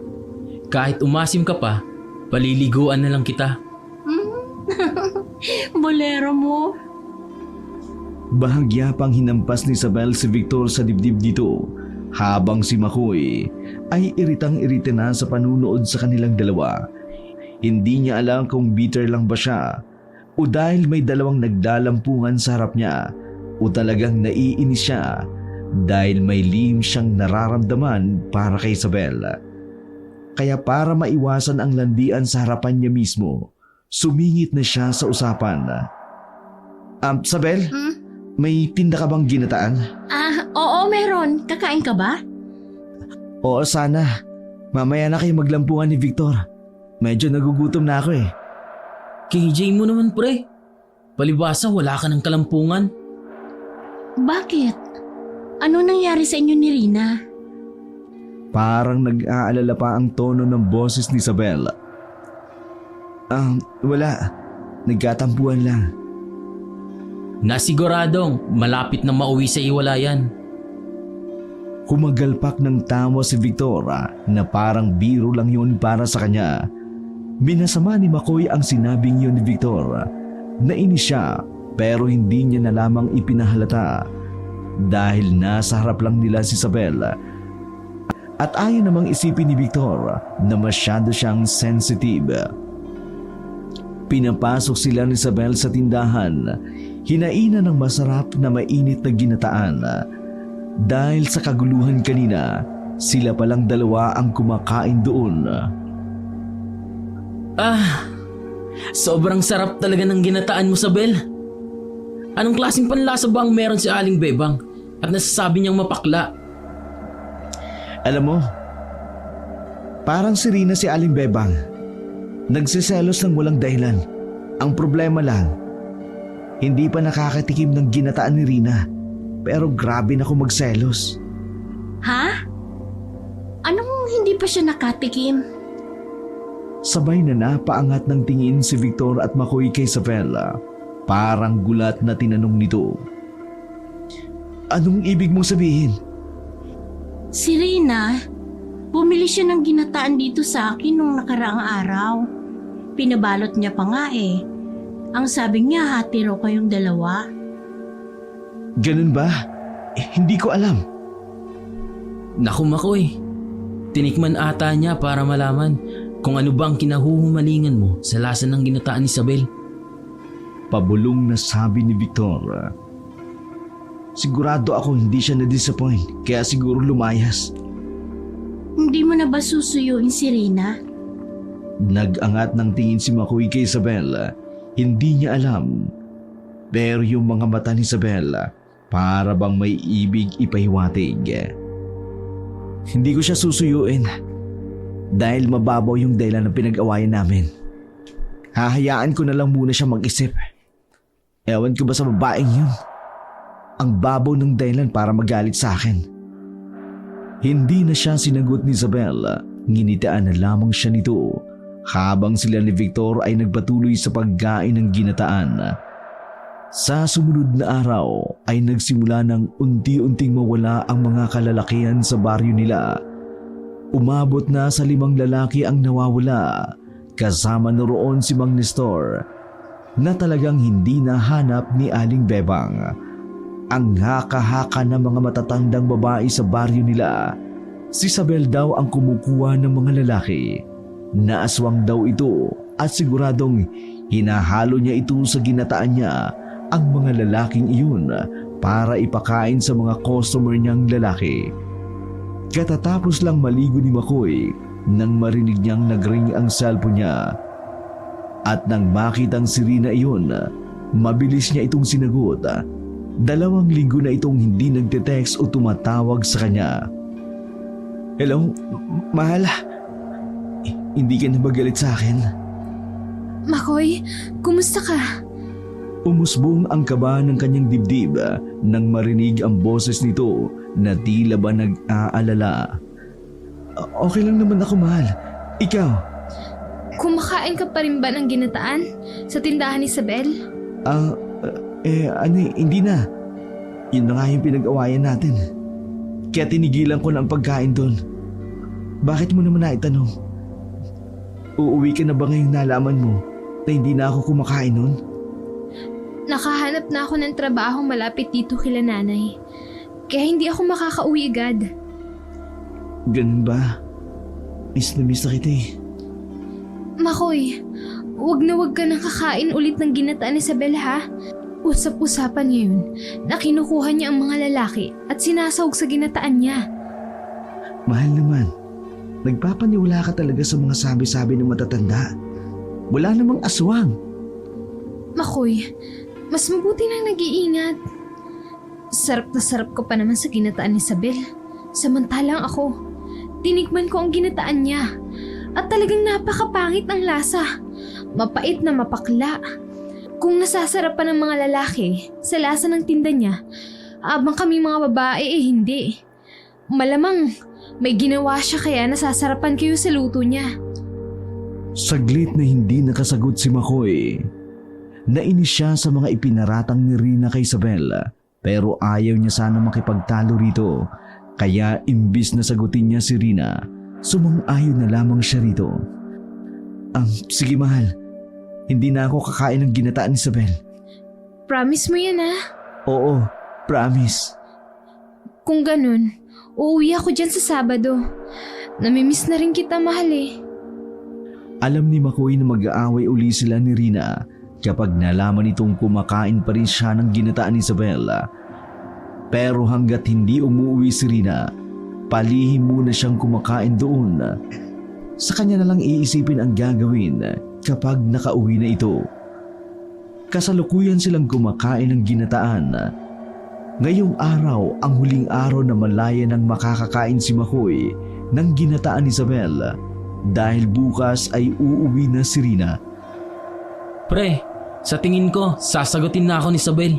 kahit umasim ka pa, paliliguan na lang kita. Bolero mo. Bahagya pang hinampas ni Isabel si Victor sa dibdib dito, habang si Makoy ay iritang-irita na sa panunood sa kanilang dalawa. Hindi niya alam kung bitter lang ba siya o dahil may dalawang nagdalampungan sa harap niya o talagang naiinis siya dahil may lihim siyang nararamdaman para kay Isabel. Kaya para maiwasan ang landian sa harapan niya mismo, sumingit na siya sa usapan. Isabel? May tinda ka bang ginataan? Oo, meron. Kakain ka ba? Oo, sana. Mamaya na kayo maglampungan ni Victor. Medyo nagugutom na ako eh. KJ mo naman pre. Palibasa wala ka ng kalampungan. Bakit? Ano nangyari sa inyo ni Rina? Parang nag-aalala pa ang tono ng boses ni Isabel. Wala. Nagkatampuan lang. Nasiguradong malapit na mauwi sa iwalayan. Kumagalpak ng tawa si Victor na parang biro lang yun para sa kanya. Binasama ni McCoy ang sinabing yun ni Victor. Nainis siya pero hindi niya na lamang ipinahalata dahil nasa harap lang nila si Isabel. At ayaw namang isipin ni Victor na masyado siyang sensitive. Pinapasok sila ni Isabel sa tindahan. Hinaina ng masarap na mainit na ginataan. Dahil sa kaguluhan kanina, sila palang dalawa ang kumakain doon. Sobrang sarap talaga ng ginataan mo, Isabel. Anong klaseng panlasa ba ang meron si Aling Bebang at nasasabi niyang mapakla? Alam mo, parang si Rina si Aling Bebang. Nagsiselos ng walang dahilan. Ang problema lang, hindi pa nakakatikim ng ginataan ni Rina. Pero grabe na ako magselos. Ha? Anong hindi pa siya nakatikim? Sabay na napaangat ng tingin si Victor at McCoy kay Isabel. Parang gulat na tinanong nito. Anong ibig mong sabihin? Si Rina, bumili siya ng ginataan dito sa akin nung nakaraang araw. Pinabalot niya pa nga eh. Ang sabi niya, hati raw kayong dalawa. Ganun ba? Hindi ko alam. Naku McCoy, tinikman ata niya para malaman kung ano bang kinahuhumalingan mo sa lasa ng ginataan ni Isabel. Pabulong na sabi ni Victor. Sigurado ako hindi siya na-disappoint kaya siguro lumayas. Hindi mo na ba susuyuin si Rina? Nag-angat ng tingin si McCoy kay Isabel. Hindi niya alam. Pero yung mga mata ni Isabel para bang may ibig ipahiwatig. Hindi ko siya susuyuin dahil mababaw yung dahilan ng pinag-awayan namin. Hahayaan ko na lang muna siya mag-isip. Ewan ko ba sa babaeng yun? Ang babaw ng dahilan para magalit sa akin. Hindi na siya sinagot ni Isabel. Nginitaan na lamang siya nito habang sila ni Victor ay nagpatuloy sa pagkain ng ginataan. Sa sumunod na araw ay nagsimula ng unti-unting mawala ang mga kalalakihan sa baryo nila. Umabot na sa 5 lalaki ang nawawala, kasama na roon si Mang Nestor na talagang hindi nahanap ni Aling Bebang. Ang haka-haka ng mga matatandang babae sa baryo nila, si Isabel daw ang kumukuha ng mga lalaki. Naaswang daw ito at siguradong hinahalo niya ito sa ginataan niya ang mga lalaking iyon para ipakain sa mga customer niyang lalaki. Katatapos lang maligo ni McCoy nang marinig niyang nag-ring ang cellphone niya. At nang makitang si Rina iyon, mabilis niya itong sinagot. 2 linggo na itong hindi nagte-text o tumatawag sa kanya. Hello, mahal. Hindi ka na ba galit sa akin? McCoy, kumusta ka? Umusbong ang kaba ng kanyang dibdib nang marinig ang boses nito na tila ba nag-aalala. Okay lang naman ako, mahal. Ikaw? Kumakain ka pa rin ba ng ginataan sa tindahan ni Isabel? Hindi na. Yun na nga yung pinag-awayan natin. Kaya tinigilan ko na ang pagkain doon. Bakit mo naman naitanong? Uuwi ka na ba ngayong nalaman mo na hindi na ako kumakain noon? Nakahanap na ako ng trabaho malapit dito kila nanay. Kaya hindi ako makakauwi agad. Ganun ba? Miss na kita eh. McCoy, wag ka nang kakain ulit ng ginataan ni Isabel ha. Usap-usapan niya yun na kinukuha niya ang mga lalaki at sinasahog sa ginataan niya. Mahal naman, nagpapaniwala ka talaga sa mga sabi-sabi ng matatanda. Wala namang aswang. McCoy, mas mabuti nang nag-iingat. Sarap na sarap ko pa naman sa ginataan ni Isabel. Samantalang ako, Tinikman ko ang ginataan niya. At talagang napakapangit ang lasa. Mapait na mapakla. Kung nasasarapan ng mga lalaki sa lasa ng tinda niya, abang kami mga babae hindi. Malamang may ginawa siya kaya nasasarapan kayo sa luto niya. Saglit na hindi nakasagot si Makoy. Nainis siya sa mga ipinaratang ni Rina kay Isabel, pero ayaw niya sana makipagtalo rito. Kaya imbis na sagutin niya si Rina, sumang-ayon na lamang siya rito. Sige mahal, hindi na ako kakain ng ginataan ni Isabel. Promise mo yan ha? Oo, promise. Kung ganun, uuwi ako dyan sa Sabado. Namimiss na rin kita mahal eh. Alam ni Makoy na mag-aaway uli sila ni Rina kapag nalaman itong kumakain pa rin siya ng ginataan ni Isabel. Pero hanggat hindi umuwi si Rina, palihim muna siyang kumakain doon. Sa kanya na lang iisipin ang gagawin kapag nakauwi na ito. Kasalukuyan silang kumakain ng ginataan. Ngayong araw ang huling araw na malaya nang makakakain si Makoy ng ginataan ni Isabel dahil bukas ay uuwi na si Rina. Pre, sa tingin ko, sasagutin na ako ni Isabel.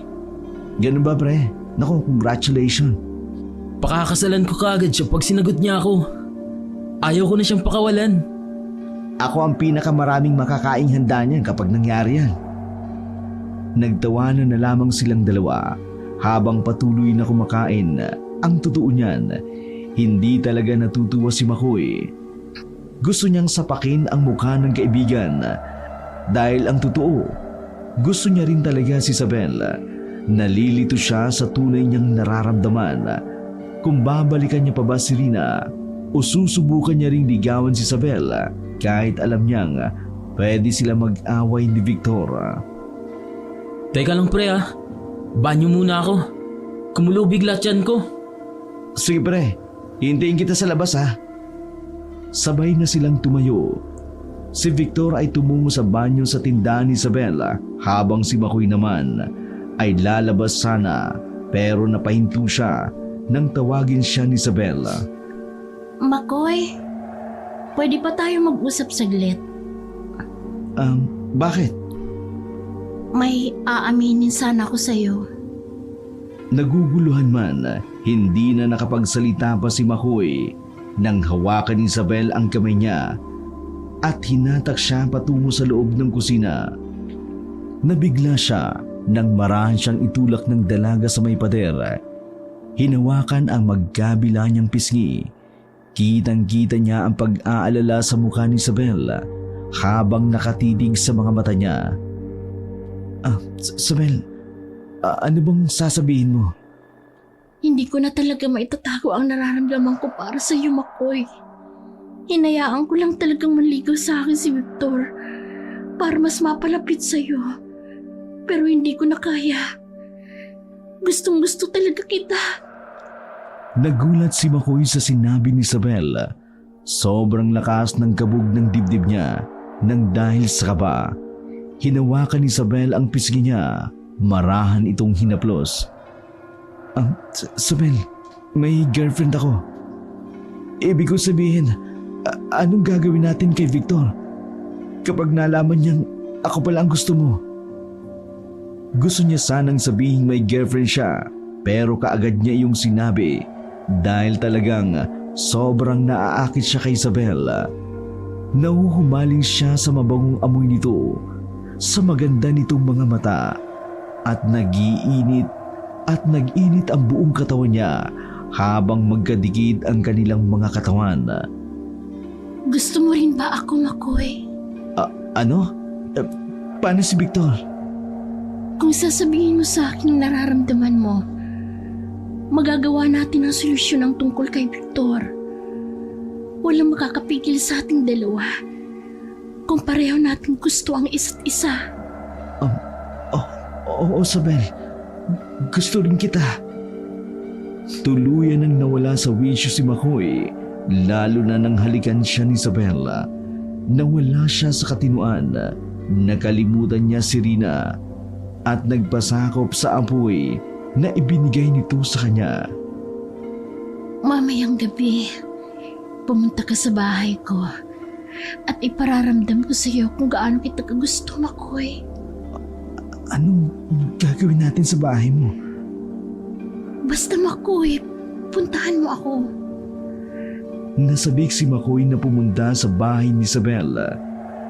Ganun ba pre? Naku, congratulations. Pakakasalan ko kaagad siya pag sinagot niya ako. Ayaw ko na siyang pakawalan. Ako ang pinakamaraming makakaing handa niyan kapag nangyari yan. Nagtawanan na lamang silang dalawa habang patuloy na kumakain. Ang totoo niyan, hindi talaga natutuwa si Makoy. Gusto niyang sapakin ang mukha ng kaibigan dahil ang totoo, gusto niya rin talaga si Isabel. Nalilito siya sa tunay niyang nararamdaman. Kung babalikan niya pa ba si Rina o susubukan niya ring ligawan si Isabel kahit alam niyang pwede sila mag-away ni Victor. Teka lang pre ah, banyo muna ako. Kumulubig lahat yan ko. Sige pre, hintayin kita sa labas ha. Sabay na silang tumayo. Si Victor ay tumungo sa banyo sa tindahan ni Isabel habang si Makoy naman ay lalabas sana pero napahinto siya nang tawagin siya ni Isabel. Makoy, pwede pa tayo mag-usap saglit? Bakit? May aaminin sana ako sa'yo. Naguguluhan man, hindi na nakapagsalita pa si Makoy nang hawakan ni Isabel ang kamay niya at hinatak siya patungo sa loob ng kusina. Nabigla siya nang marahan siyang itulak ng dalaga sa may pader. Hinawakan ang magkabila niyang pisngi. Kitang-kita niya ang pag-aalala sa mukha ni Isabel habang nakatitig sa mga mata niya. Isabel, ano bang sasabihin mo? Hindi ko na talaga maitatago ang nararamdaman ko para sa iyo, Makoy. Hinayaan ko lang talagang manligaw sa akin si Victor para mas mapalapit sa iyo. Pero hindi ko na kaya. Gustong-gusto talaga kita. Nagulat si Makoy sa sinabi ni Isabel. Sobrang lakas ng kabog ng dibdib niya nang dahil sa kaba. Hinawakan ni Isabel ang pisngi niya. Marahan itong hinaplos. Isabel, may girlfriend ako. Ibig ko sabihin, anong gagawin natin kay Victor kapag nalaman niyang ako pala ang gusto mo? Gusto niya sanang sabihin may girlfriend siya pero kaagad niya yung sinabi dahil talagang sobrang naaakit siya kay Isabel. Nahuhumaling siya sa mabangong amoy nito, sa maganda nitong mga mata at nag-iinit ang buong katawan niya habang magkadikit ang kanilang mga katawan. Gusto mo rin ba ako, Makoy? Ano? Paano si Victor? Kung sasabihin mo sa akin ang nararamdaman mo, magagawa natin ang solusyon ng tungkol kay Victor. Walang makakapigil sa ating dalawa kung pareho natin gusto ang isa't isa. Oo, Isabel. Gusto rin kita. Tuluyan nang nawala sa wisyo si Makoy, lalo na nang halikan siya ni Isabel. Nawala siya sa katinuan. Nakalimutan niya si Rina at nagpasakop sa apoy na ibinigay nito sa kanya. Mamayang gabi, pumunta ka sa bahay ko at ipararamdam ko sa iyo kung gaano kita kagusto, Makoy. Anong gagawin natin sa bahay mo? Basta, Makoy, puntahan mo ako. Nasabik si McCoy na pumunta sa bahay ni Isabel.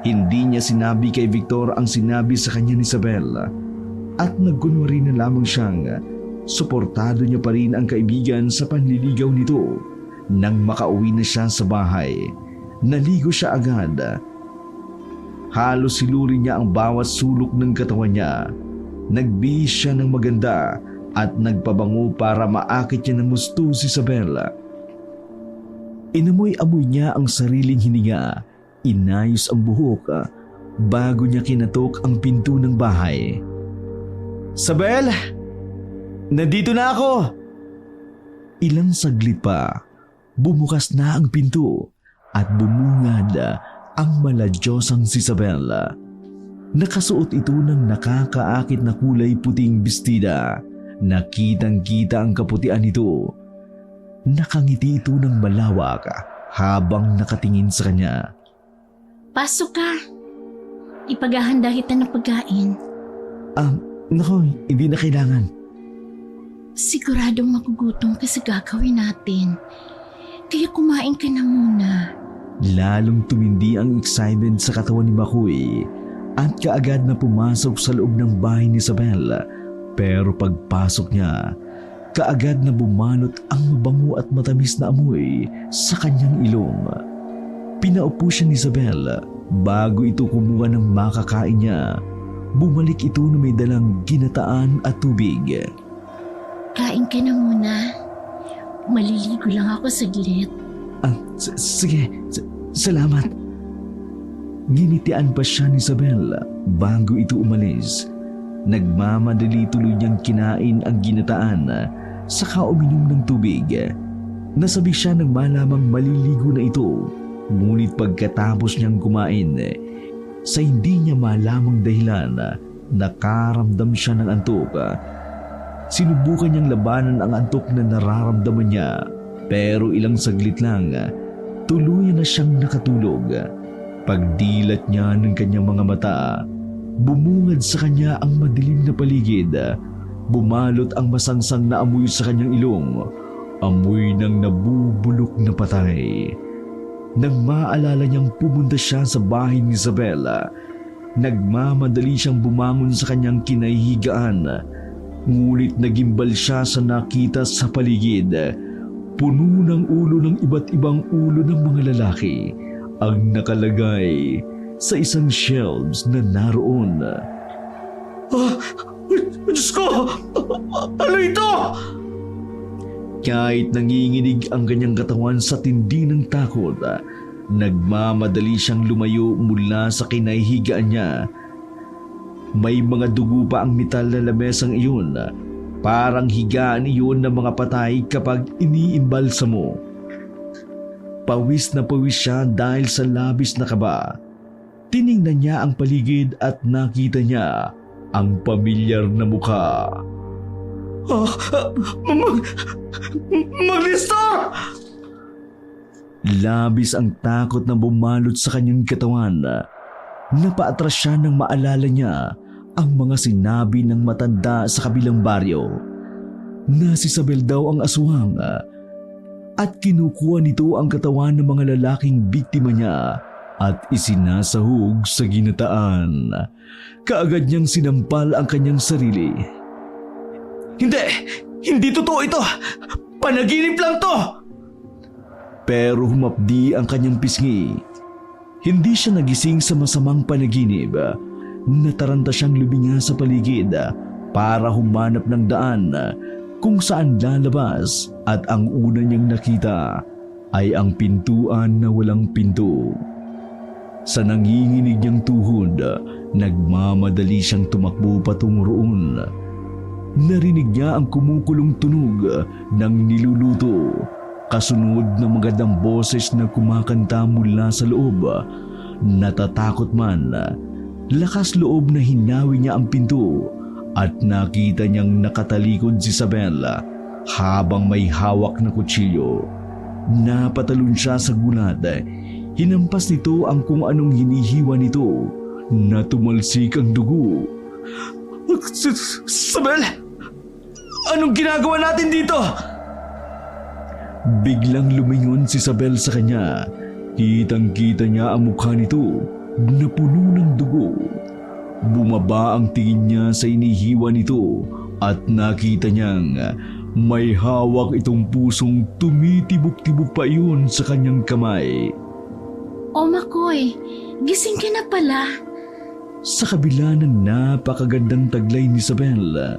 Hindi niya sinabi kay Victor ang sinabi sa kanya ni Isabel. At nagkunwari na lamang siyang suportado niya pa rin ang kaibigan sa panliligaw nito. Nang makauwi na siya sa bahay, naligo siya agad. Halos siluri niya ang bawat sulok ng katawan niya. Nagbihis siya ng maganda at nagpabango para maakit niya ng gusto si Isabel. Inamoy-amoy niya ang sariling hininga, inayos ang buhok bago niya kinatok ang pinto ng bahay. Isabel! Nandito na ako! Ilang saglit pa, bumukas na ang pinto at bumungad ang maladyosang si Isabel. Nakasuot ito ng nakakaakit na kulay puting bestida. Nakitang-kita ang kaputian nito. Nakangiti ito ng malawak habang nakatingin sa kanya. Pasok ka. Ipaghahanda kita ng pagkain. Nako, hindi na kailangan. Siguradong magugutom ka sa gagawin natin. Kaya kumain ka na muna. Lalong tumindi ang excitement sa katawan ni Makoy at kaagad na pumasok sa loob ng bahay ni Isabel. Pero pagpasok niya, kaagad na bumalot ang mabango at matamis na amoy sa kanyang ilong. Pinaupo siya ni Isabel bago ito kumuha ng makakain niya. Bumalik ito na may dalang ginataan at tubig. Kain ka na muna. Maliligo lang ako saglit. Sige, salamat. Ginitian pa siya ni Isabel bago ito umalis. Nagmamadali tuloy niyang kinain ang ginataan saka uminom ng tubig. Nasabi siya nang malamang maliligo na ito. Ngunit pagkatapos niyang kumain, sa hindi niya malamang dahilan, nakaramdam siya ng antok. Sinubukan niyang labanan ang antok na nararamdaman niya, pero ilang saglit lang, tuluyan na siyang nakatulog. Pagdilat niya ng kanyang mga mata, bumungad sa kanya ang madilim na paligid. Bumalot ang masangsang na amoy sa kanyang ilong, amoy ng nabubulok na patay. Nang maalala niyang pumunta siya sa bahay ni Isabel, nagmamadali siyang bumangon sa kanyang kinahihigaan. Ngunit nagimbal siya sa nakita sa paligid. Puno ng ulo ng iba't ibang ulo ng mga lalaki ang nakalagay sa isang shelves na naroon. Diyos ko! Ano ito? Kahit nanginginig ang kanyang katawan sa tindi ng takot, nagmamadali siyang lumayo mula sa kinahihigaan niya. May mga dugo pa ang metal na lamesang iyon. Parang higaan iyon ng mga patay kapag iniimbalsa mo. Pawis na pawis siya dahil sa labis na kaba. Tiningnan niya ang paligid at nakita niya ang pamilyar na mukha. Mag-restore! Labis ang takot na bumalot sa kanyang katawan. Napaatras siya nang maalala niya ang mga sinabi ng matanda sa kabilang baryo na si Isabel daw ang aswang at kinukuha nito ang katawan ng mga lalaking biktima niya at isinasahog sa ginataan. Kaagad niyang sinampal ang kanyang sarili. Hindi totoo ito! Panaginip lang to! Pero humapdi ang kanyang pisngi. Hindi siya nagising sa masamang panaginip. Nataranta siyang luminga sa paligid para humanap ng daan kung saan lalabas at ang una niyang nakita ay ang pintuan na walang pinto. Sa nanginginig niyang tuhod, nagmamadali siyang tumakbo patungo roon. Narinig niya ang kumukulong tunog ng niluluto, kasunod ng magandang boses na kumakanta mula sa loob. Natatakot man, lakas loob na hinawi niya ang pinto at nakita niyang nakatalikod si Isabel habang may hawak na kutsilyo. Napatalon siya sa gulat. Hinampas nito ang kung anong hinihiwa nito na tumalsik ang dugo. Sabel! Anong ginagawa natin dito? Biglang lumingon si Sabel sa kanya. Kitang-kita niya ang mukha nito na puno ng dugo. Bumaba ang tingin niya sa inihiwa nito at nakita niyang may hawak itong pusong tumitibok-tibok pa iyon sa kanyang kamay. O Makoy, gising ka na pala. Sa kabila ng napakagandang taglay ni Isabel,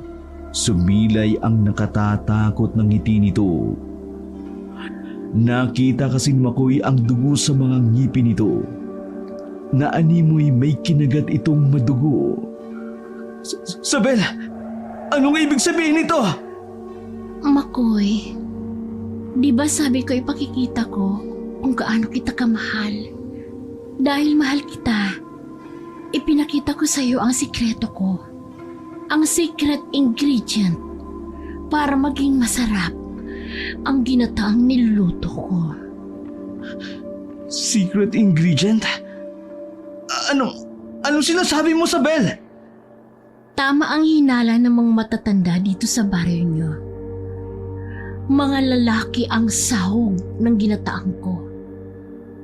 sumilay ang nakatatakot ng ngiti nito. Nakita kasi ni Makoy ang dugo sa mga ngipin nito. Naanimoy may kinagat itong madugo. Isabel! Anong ibig sabihin nito? Makoy, di ba sabi ko ipakikita ko kung gaano kita kamahal? Dahil mahal kita, ipinakita ko sa iyo ang sikreto ko. Ang secret ingredient para maging masarap ang ginataang niluluto ko. Secret ingredient? Anong sinasabi mo, Isabel? Tama ang hinala ng mga matatanda dito sa baryo nyo. Mga lalaki ang sahog ng ginataang ko.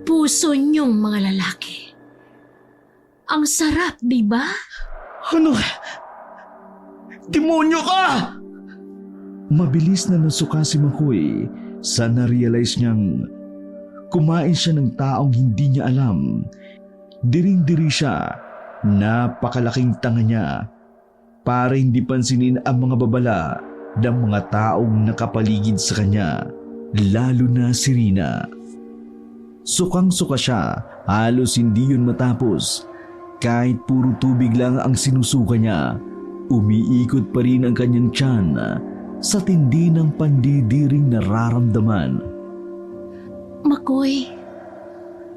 Puso nyong mga lalaki. Ang sarap, di ba? Ano? Demonyo ka! Mabilis na nasuka si Makoy sa na-realize niyang kumain siya ng taong hindi niya alam. Diring-diri siya, napakalaking tanga niya para hindi pansinin ang mga babala ng mga taong nakapaligid sa kanya, lalo na si Rina. Sukang-suka siya, halos hindi yun matapos. Kahit puro tubig lang ang sinusuka niya, umiikot pa rin ang kanyang tiyan sa tindi ng pandidiring nararamdaman. Makoy,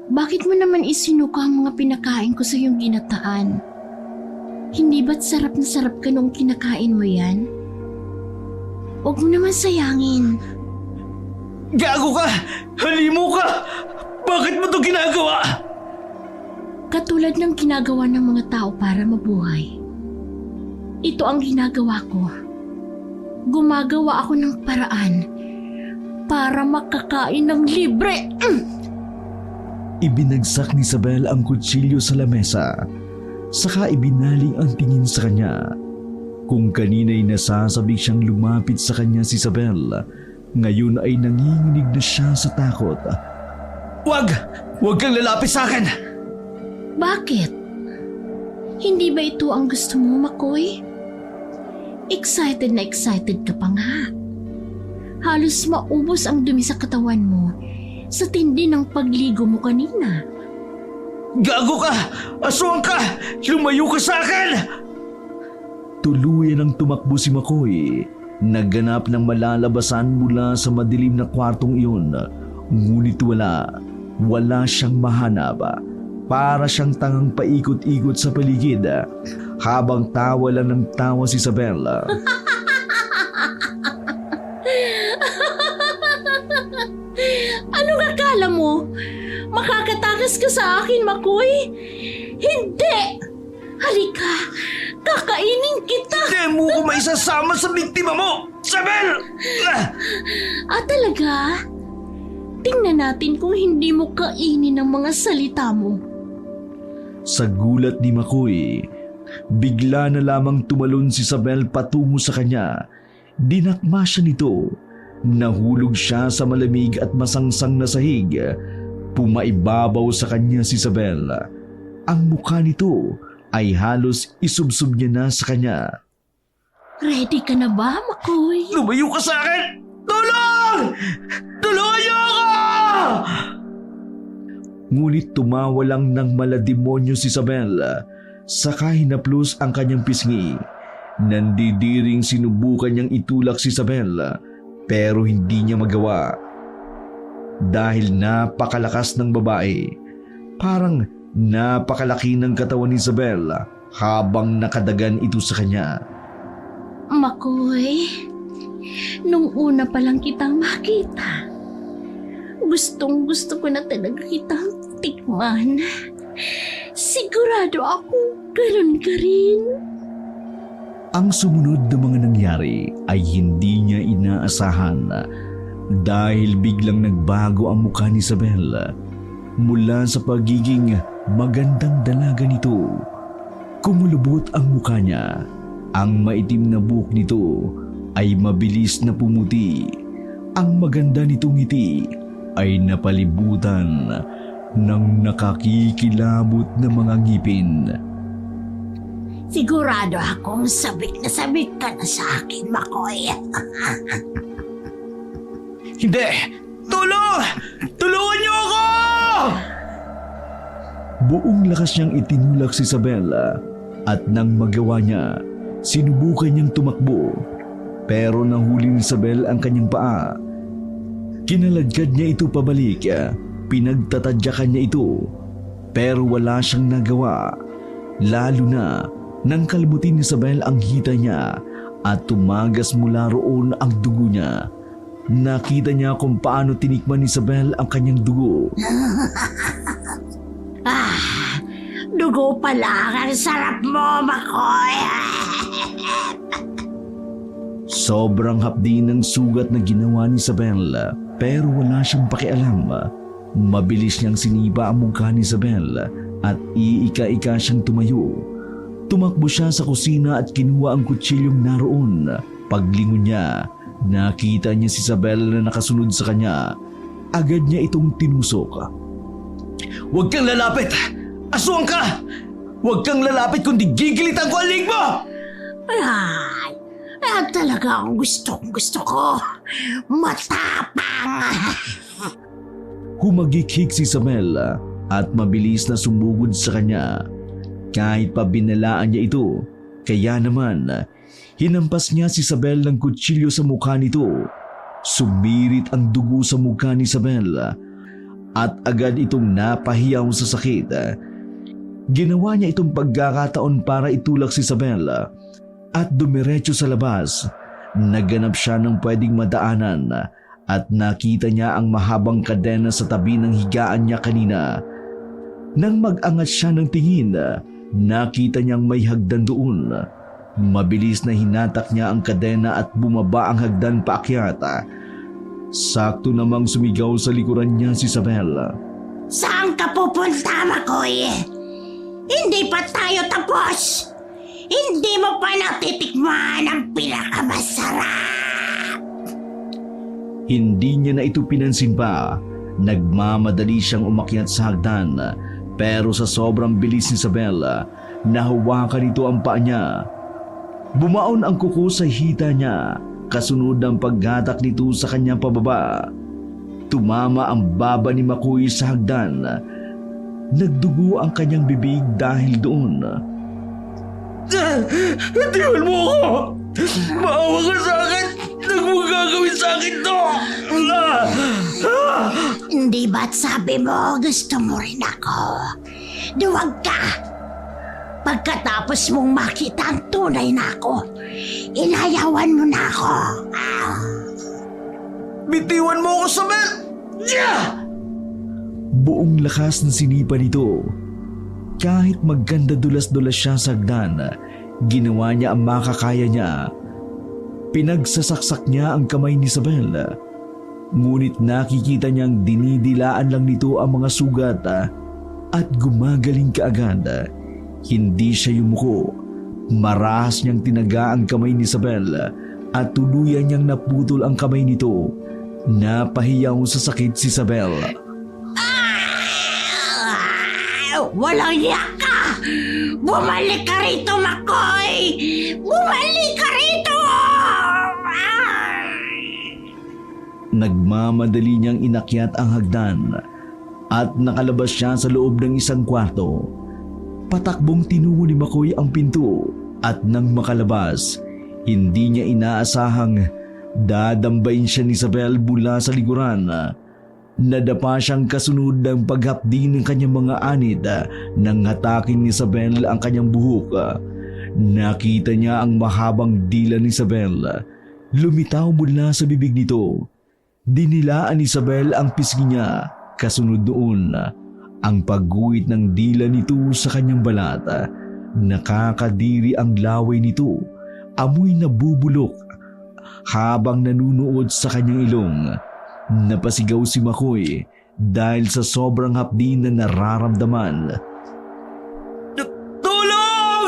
bakit mo naman isinuka ang mga pinakain ko sa iyong ginataan? Hindi ba't sarap na sarap ka nung kinakain mo yan? Huwag mo naman sayangin. Gago ka! Halimo ka! Bakit mo to ginagawa? Katulad ng ginagawa ng mga tao para mabuhay. Ito ang ginagawa ko. Gumagawa ako ng paraan para makakain ng libre. Ibinagsak ni Isabel ang kutsilyo sa lamesa, saka ibinaling ang tingin sa kanya. Kung kanina'y nasasabik siyang lumapit sa kanya si Isabel, ngayon ay nanginginig na siya sa takot. Wag! Wag kang lalapit sa akin! Bakit? Hindi ba ito ang gusto mo, Makoy? Excited na excited ka pa nga. Halos maubos ang dumi sa katawan mo sa tindi ng pagligo mo kanina. Gago ka! Aswang ka! Lumayo ka sa akin! Tuluyan ang tumakbo si Makoy. Nagganap ng malalabasan mula sa madilim na kwartong iyon. Ngunit wala siyang mahanap. Para siyang tangang paikot-ikot sa paligid habang tawa lang ng tawa si Isabel. Anong akala mo? Makakatakas ka sa akin, Makoy? Hindi! Halika! Kakainin kita! Demo ko maisasama sa biktima mo! Isabel! Talaga? Tingnan natin kung hindi mo kainin ang mga salita mo. Sa gulat ni Makoy, bigla na lamang tumalon si Isabel patungo sa kanya. Dinakma siya nito. Nahulog siya sa malamig at masangsang na sahig. Pumaibabaw sa kanya si Isabel. Ang mukha nito ay halos isubsob niya na sa kanya. Ready ka na ba, Makoy? Lumayo ka sa akin! Tulong! Tulungan niyo ako! Ngunit tumawa lang ng malademonyo si Isabel. Saka hinaplos ang kanyang pisngi. Nandidiring sinubukan niyang itulak si Isabel, pero hindi niya magawa. Dahil napakalakas ng babae, parang napakalaki ng katawan ni Isabel habang nakadagan ito sa kanya. Makoy, nung una pa lang kitang makita, gustong gusto ko na talaga kitang tikman. Sigurado ako ganun ka rin. Ang sumunod na mga nangyari ay hindi niya inaasahan dahil biglang nagbago ang mukha ni Isabel. Mula sa pagiging magandang dalaga nito, kumulubot ang mukha niya. Ang maitim na buhok nito ay mabilis na pumuti. Ang maganda nitong ngiti ay napalibutan ng nakakikilabot na mga ngipin. Sigurado akong sabik ka na sa akin, Makoy. Hindi! Tulong! Tulungan niyo ako! Buong lakas niyang itinulak si Isabela at nang magawa niya, sinubukan niyang tumakbo. Pero nahuli ni Isabel ang kanyang paa. Kinaladkad niya ito pabalik, pinagtatadyakan niya ito. Pero wala siyang nagawa. Lalo na nang kalbutin ni Isabel ang hita niya at tumagas mula roon ang dugo niya. Nakita niya kung paano tinikman ni Isabel ang kanyang dugo. Dugo pa lang ang sarap mo, Makoy. Sobrang hapdi ng sugat na ginawa ni Isabel pero wala siyang pakialam. Mabilis niyang siniba ang mukha ni Isabel at iika-ika siyang tumayo. Tumakbo siya sa kusina at kinuha ang kutsilyong naroon. Paglingon niya, nakita niya si Isabel na nakasunod sa kanya. Agad niya itong tinusok. "Huwag kang lalapit! Aswang ka! Huwag kang lalapit kundi gigilitan ko ang leg mo!" Ay, talaga ang gusto ko. Matapang. Humagikhik si Isabel at mabilis na sumugod sa kanya. Kahit pa binalaan niya ito, kaya naman hinampas niya si Isabel ng kutsilyo sa mukha nito. Sumirit ang dugo sa mukha ni Isabel at agad itong napahiyaw sa sakit. Ginawa niya itong pagkakataon para itulak si Isabel at dumiretso sa labas. Nagganap siya ng pwedeng madaanan at nakita niya ang mahabang kadena sa tabi ng higaan niya kanina. Nang mag-angat siya ng tingin, nakita niyang may hagdan doon. Mabilis na hinatak niya ang kadena at bumaba ang hagdan paakyat. Sakto namang sumigaw sa likuran niya si Isabel. Saan ka pupunta, Makoy? Hindi pa tayo tapos. Hindi mo pa natitikman ang pinakamasarap. Hindi niya na ito pinansin pa. Nagmamadali siyang umakyat sa hagdan. Pero sa sobrang bilis ni Isabel, nahawakan nito ang paa niya. Bumaon ang kuko sa hita niya, kasunod ng paghatak nito sa kanyang pababa. Tumama ang baba ni Makoy sa hagdan. Nagdugo ang kanyang bibig dahil doon. "Tiwan mo ako! Maawa ka sa akin! Huwag mo gagawin sa akin to!" Hindi ba't sabi mo gusto mo rin ako? Duwag ka! Pagkatapos mong makita ang tunay na ako, inayawan mo na ako. Bitiwan mo ako, Isabel! Buong lakas ng sinipa nito. Kahit magganda dulas-dulas siya sa hagdan, ginawa niya ang makakaya niya. Pinagsasaksak niya ang kamay ni Isabel. Ngunit nakikita niyang dinidilaan lang nito ang mga sugat at gumagaling kaagad. Hindi siya yumuko. Marahas niyang tinaga ang kamay ni Isabel at tuluyan niyang naputol ang kamay nito. Napahiyaw sa sakit si Isabel. Walang iyak ka! Bumalik ka rito, Makoy! Bumalik ka rito! Nagmamadali niyang inakyat ang hagdan at nakalabas siya sa loob ng isang kwarto. Patakbong tinungo ni Makoy ang pinto at nang makalabas, hindi niya inaasahang dadambayin siya ni Isabel mula sa likuran. Nadapa siyang kasunod ng paghapdi ng kanyang mga anid nang hatakin ni Isabel ang kanyang buhok. Nakita niya ang mahabang dila ni Isabel. Lumitaw mula sa bibig nito. Dinilaan ni Isabel ang pisngi niya, kasunod doon ang pagguhit ng dila nito sa kanyang balat. Nakakadiri ang laway nito, amoy na bubulok habang nanunood sa kanyang ilong. Napasigaw si Makoy dahil sa sobrang hapdi na nararamdaman. Tulong!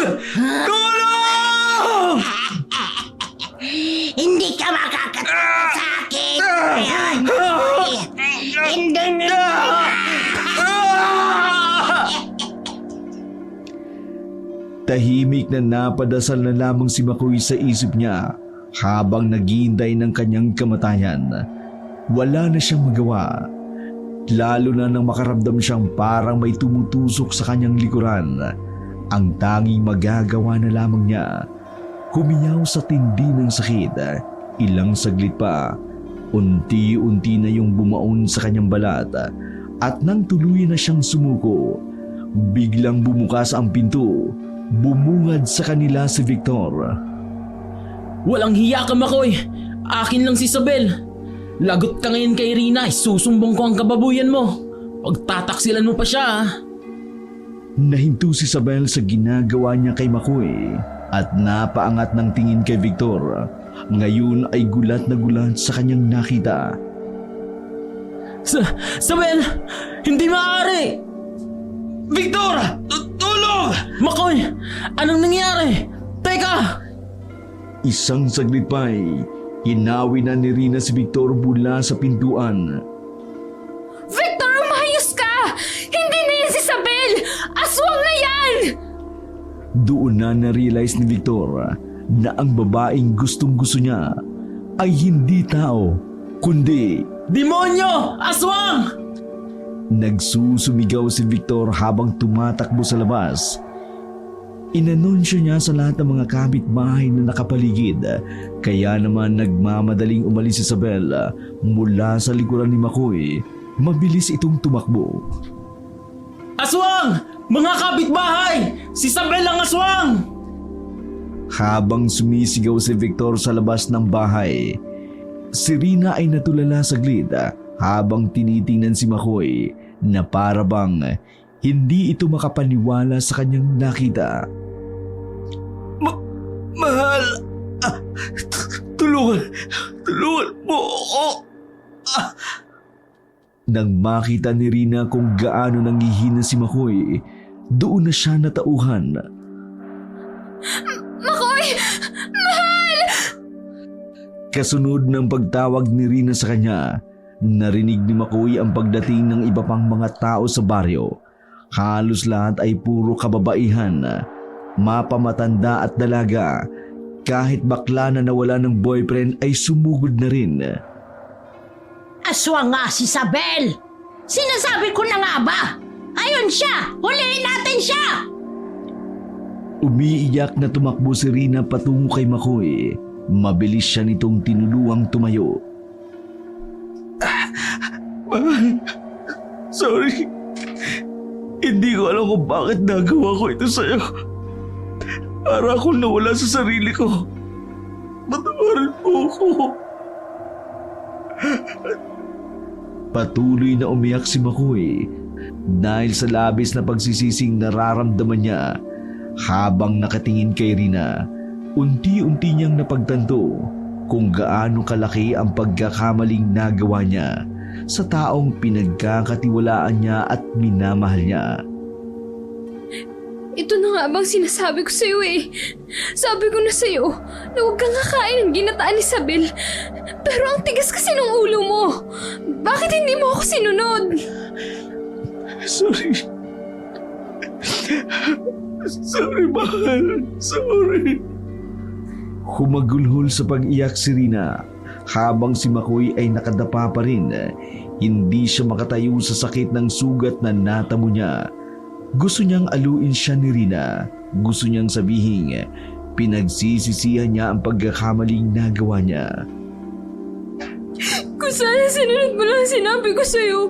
Tulong! Hindi ka makakatawa sa akin! Hindi na! Tahimik na napadasal na lamang si Makoy sa isip niya habang naghihintay ng kanyang kamatayan. Wala na siyang magawa, lalo na nang makaramdam siyang parang may tumutusok sa kanyang likuran. Ang tanging magagawa na lamang niya, humiyaw sa tindi ng sakit. Ilang saglit pa, unti-unti na yung bumaon sa kanyang balat at nang tuluyan na siyang sumuko, biglang bumukas ang pinto. Bumungad sa kanila si Victor. Walang hiya ka, Makoy! Akin lang si Isabel! Lagot ka ngayon kay Rina, isusumbong ko ang kababuyan mo! Pagtataksilan mo pa siya, ah! Nahinto si Isabel sa ginagawa niya kay Makoy at napaangat ng tingin kay Victor. Ngayon ay gulat na gulat sa kanyang nakita. Isabel! Hindi maaari! Victor! Tulong! Makoy! Anong nangyari? Teka! Isang saglit pa ay hinawi na ni Rina si Victor mula sa pintuan. Victor, umayos ka! Hindi na yan si Isabel! Aswang na yan! Doon na na-realize ni Victor na ang babaeng gustong-gusto niya ay hindi tao, kundi Demonyo! Aswang! nagsusumigaw si Victor habang tumatakbo sa labas. Inanunsyo niya sa lahat ng mga kapitbahay na nakapaligid, kaya naman nagmamadaling umalis si Isabel mula sa likuran ni Makoy. Mabilis itong tumakbo. Aswang! Mga kapitbahay! Si Isabel ang aswang! Habang sumisigaw si Victor sa labas ng bahay, si Rina ay natulala saglit habang tinitingnan si Makoy na para bang hindi ito makapaniwala sa kanyang nakita. Mahal! Tulungan mo ako! Nang makita ni Rina kung gaano nanghihina si Makoy, doon na siya natauhan. Makoy! Mahal! Kasunod ng pagtawag ni Rina sa kanya, narinig ni Makoy ang pagdating ng iba pang mga tao sa baryo. Halos lahat ay puro kababaihan, mapamatanda at dalaga. Kahit bakla na nawala ng boyfriend ay sumugod na rin. Aswang nga si Isabel! Sinasabi ko na nga ba? Ayun siya! Huliin natin siya! Umiiyak na tumakbo si Rina patungo kay Makoy. Mabilis siya nitong tinuluang tumayo. Mahal, sorry. Hindi ko alam kung bakit nagawa ko ito sa'yo. Para akong nawala sa sarili ko. Patawarin mo ako. Patuloy na umiyak si Makoy dahil sa labis na pagsisising nararamdaman niya. Habang nakatingin kay Rina, unti-unti niyang napagtanto kung gaano kalaki ang pagkakamaling nagawa niya sa taong pinagkakatiwalaan niya at minamahal niya. Ito na nga bang sinasabi ko sa'yo eh. Sabi ko na sa'yo na huwag kang kakain ng ginataan ni Isabel. Pero ang tigas kasi ng ulo mo. Bakit hindi mo ako sinunod? Sorry. Sorry, mahal. Sorry. Humagulhol sa pag-iyak si Rina habang si Makoy ay nakadapa pa rin. Hindi siya makatayo sa sakit ng sugat na natamo niya. Gusto niyang aluin siya ni Rina. Gusto niyang sabihin, pinagsisisihan niya ang pagkakamaling nagawa niya. Kung sana sinunod mo lang ang sinabi ko sa'yo,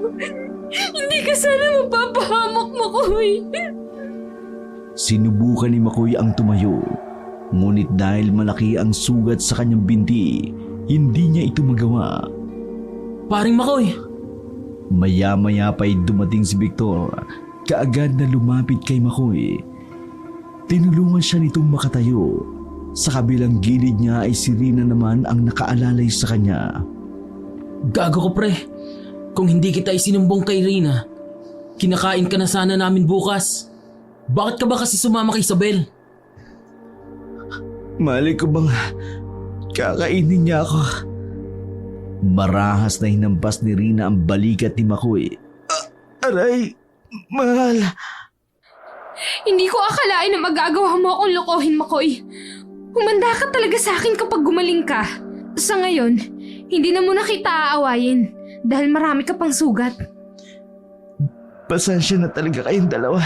hindi ka sana mapapahamak, Makoy. Sinubukan ni Makoy ang tumayo. Ngunit dahil malaki ang sugat sa kanyang binti, hindi niya ito magawa. Paring Makoy! Maya-maya pa'y dumating si Victor. Kaagad na lumapit kay Makoy. Tinulungan siya nitong makatayo. Sa kabilang gilid niya ay si Rina naman ang nakaalalay sa kanya. Gago ko pre. Kung hindi kita isinumbong kay Rina, kinakain ka na sana namin bukas. Bakit ka ba kasi sumama kay Isabel? Mali ko bang kakainin niya ako? Marahas na hinampas ni Rina ang balikat ni Makoy. Aray, mahal. Hindi ko akalain na magagawa mo akong lokohin, Makoy. Humanda ka talaga sa akin kapag gumaling ka. Sa ngayon, hindi na muna kita aawayin dahil marami ka pang sugat. Pasensya na talaga kayong dalawa.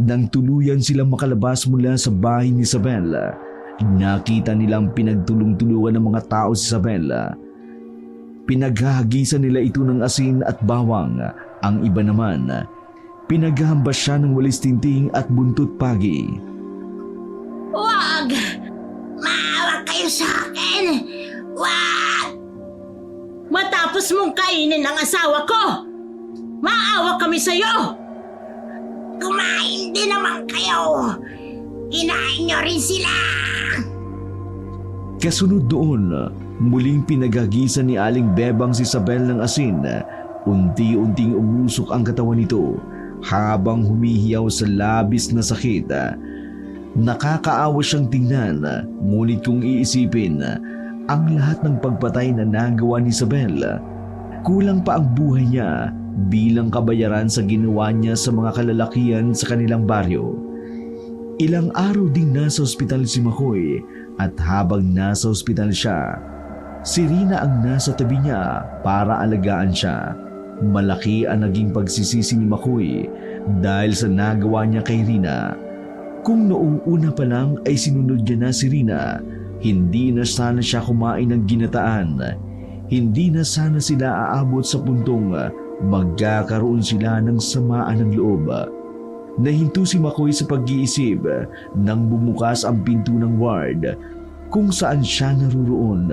Nang tuluyan silang makalabas mula sa bahay ni Isabela, nakita nilang pinagtulong-tulungan ng mga tao si Isabela. Pinaghahagisan nila ito ng asin at bawang. Ang iba naman, pinaghahambas siya ng walis tinting at buntot pagi. Wag! Maawa kayo sa akin! Wag! Matapos mong kainin ang asawa ko, maawa kami sa'yo! Kumain din naman kayo! Kinain niyo rin sila! Kasunod doon, muling pinaghagisan ni Aling Bebang si Isabel ng asin. Unti-unting umusok ang katawan nito habang humihiyaw sa labis na sakit. Nakakaawa siyang tingnan, ngunit kung iisipin ang lahat ng pagpatay na nagawa ni Isabel, kulang pa ang buhay niya bilang kabayaran sa ginawa niya sa mga kalalakihan sa kanilang baryo. Ilang araw ding nasa ospital si Makoy at habang nasa ospital siya, si Rina ang nasa tabi niya para alagaan siya. Malaki ang naging pagsisisi ni Makoy dahil sa nagawa niya kay Rina. Kung noong una pa lang ay sinunod niya na si Rina, hindi na sana siya kumain ng ginataan. Hindi na sana sila aabot sa puntong magkakaroon sila ng samaan ng loob. Nahinto si Makoy sa pag-iisip nang bumukas ang pinto ng ward kung saan siya naruroon.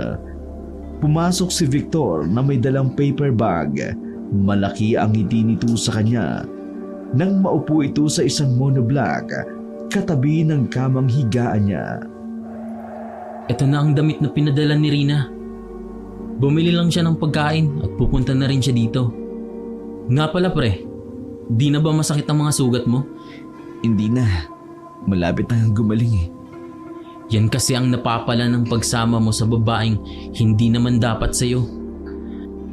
Pumasok si Victor na may dalang paper bag. Malaki ang ngiti nito sa kanya nang maupo ito sa isang monoblock katabi ng kamang higaan niya. Ito na ang damit na pinadala ni Rina. Bumili lang siya ng pagkain at pupunta na rin siya dito. Nga pala pre, di na ba masakit ang mga sugat mo? Hindi na. Malapit na gumaling eh. Yan kasi ang napapala ng pagsama mo sa babaeng hindi naman dapat sa'yo.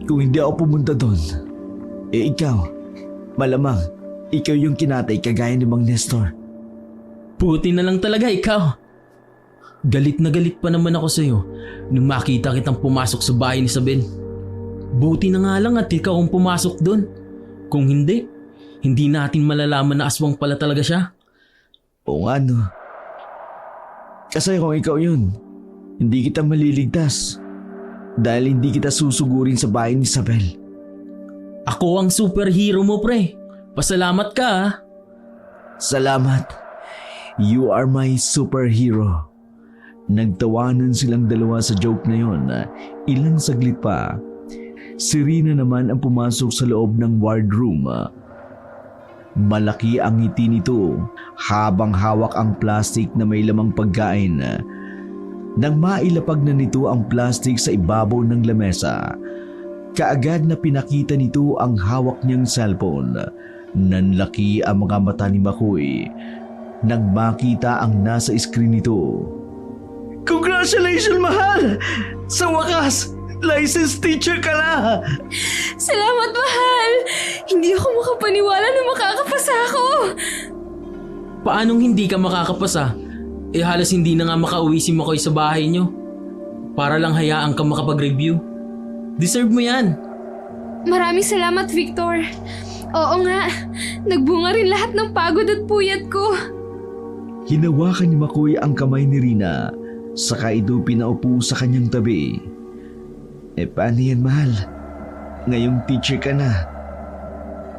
Kung hindi ako pumunta doon, ikaw, malamang, ikaw yung kinatay kagaya ni Mang Nestor. Puti na lang talaga ikaw. Galit na galit pa naman ako sa'yo nung makita kitang pumasok sa bahay ni Isabel. Buti na nga lang at ikaw ang pumasok doon. Kung hindi, hindi natin malalaman na aswang pala talaga siya. Oo nga no. Kasi kung ikaw yun, hindi kita maliligtas. Dahil hindi kita susugurin sa bahay ni Isabel. Ako ang superhero mo pre. Pasalamat ka ha. Salamat. You are my superhero. Nagtawanan silang dalawa sa joke na yon. Ilang saglit pa, si Rina naman ang pumasok sa loob ng wardroom. Malaki ang ngiti nito habang hawak ang plastic na may lamang pagkain. Nang mailapag na nito ang plastic sa ibabaw ng lamesa, kaagad na pinakita nito ang hawak niyang cellphone. Nanlaki ang mga mata ni Makoy nang makita ang nasa screen nito. Congratulations, mahal! Sa wakas, licensed teacher ka na! Salamat, mahal! Hindi ako makapaniwala na makakapasa ako! Paanong hindi ka makakapasa? Halos hindi na nga makauwi si Makoy sa bahay niyo. Para lang hayaan ka makapag-review. Deserve mo yan. Maraming salamat, Victor. Oo nga, nagbunga rin lahat ng pagod at puyat ko. Hinawakan ni Makoy ang kamay ni Rina, saka ito pinaupo sa kanyang tabi. Paano yan, mahal? Ngayong teacher ka na.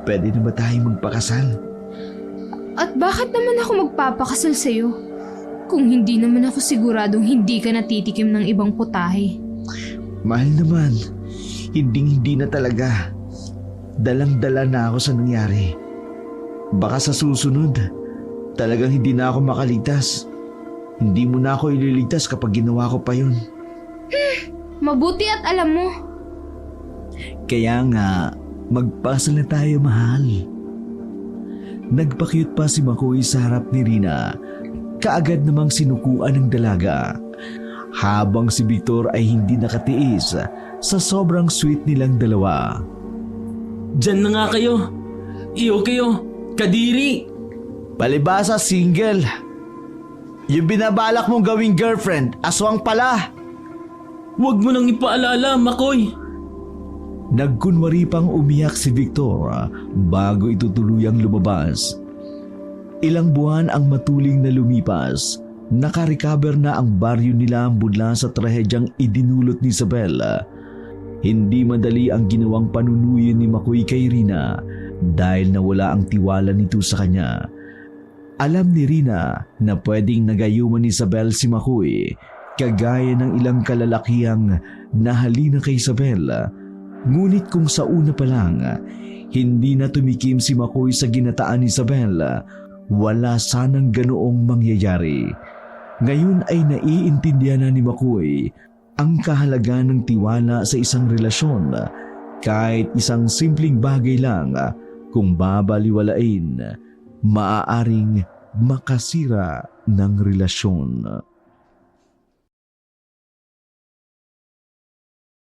Pwede na ba tayo magpakasal? At bakit naman ako magpapakasal sa'yo? Kung hindi naman ako siguradong hindi ka natitikim ng ibang putahe. Mahal naman, Hindi na talaga. Dalang-dala na ako sa nangyari. Baka sa susunod, talagang hindi na ako makaligtas. Hindi mo na ako ililigtas kapag ginawa ko pa yun. Mabuti at alam mo. Kaya nga, magpasal na tayo, mahal. Nagpakyut pa si Makoy sa harap ni Rina. Kaagad namang sinukuan ng dalaga. Habang si Victor ay hindi nakatiis sa sobrang sweet nilang dalawa. Diyan na nga kayo. Iyo kayo. Kadiri. Palibasa single. Yung binabalak mong gawing girlfriend, aswang pala. Huwag mo nang ipaalala, Makoy. Nagkunwari pang umiyak si Victor bago ito tuluyang lumabas. Ilang buwan ang matuling na lumipas. Nakarecover na ang baryo nila mula sa trahedyang idinulot ni Isabel. Hindi madali ang ginawang panunuyo ni Makoy kay Rina dahil nawala ang tiwala nito sa kanya. Alam ni Rina na pwedeng nagayuman ni Isabel si Makoy kagaya ng ilang kalalakihang nahalina kay Isabel. Ngunit kung sa una pa lang, hindi na tumikim si Makoy sa ginataan ni Isabel, wala sanang ganoong mangyayari. Ngayon ay naiintindihan na ni Makoy ang kahalagaan ng tiwala sa isang relasyon. Kahit isang simpleng bagay lang, kung babaliwalain, maaaring makasira ng relasyon.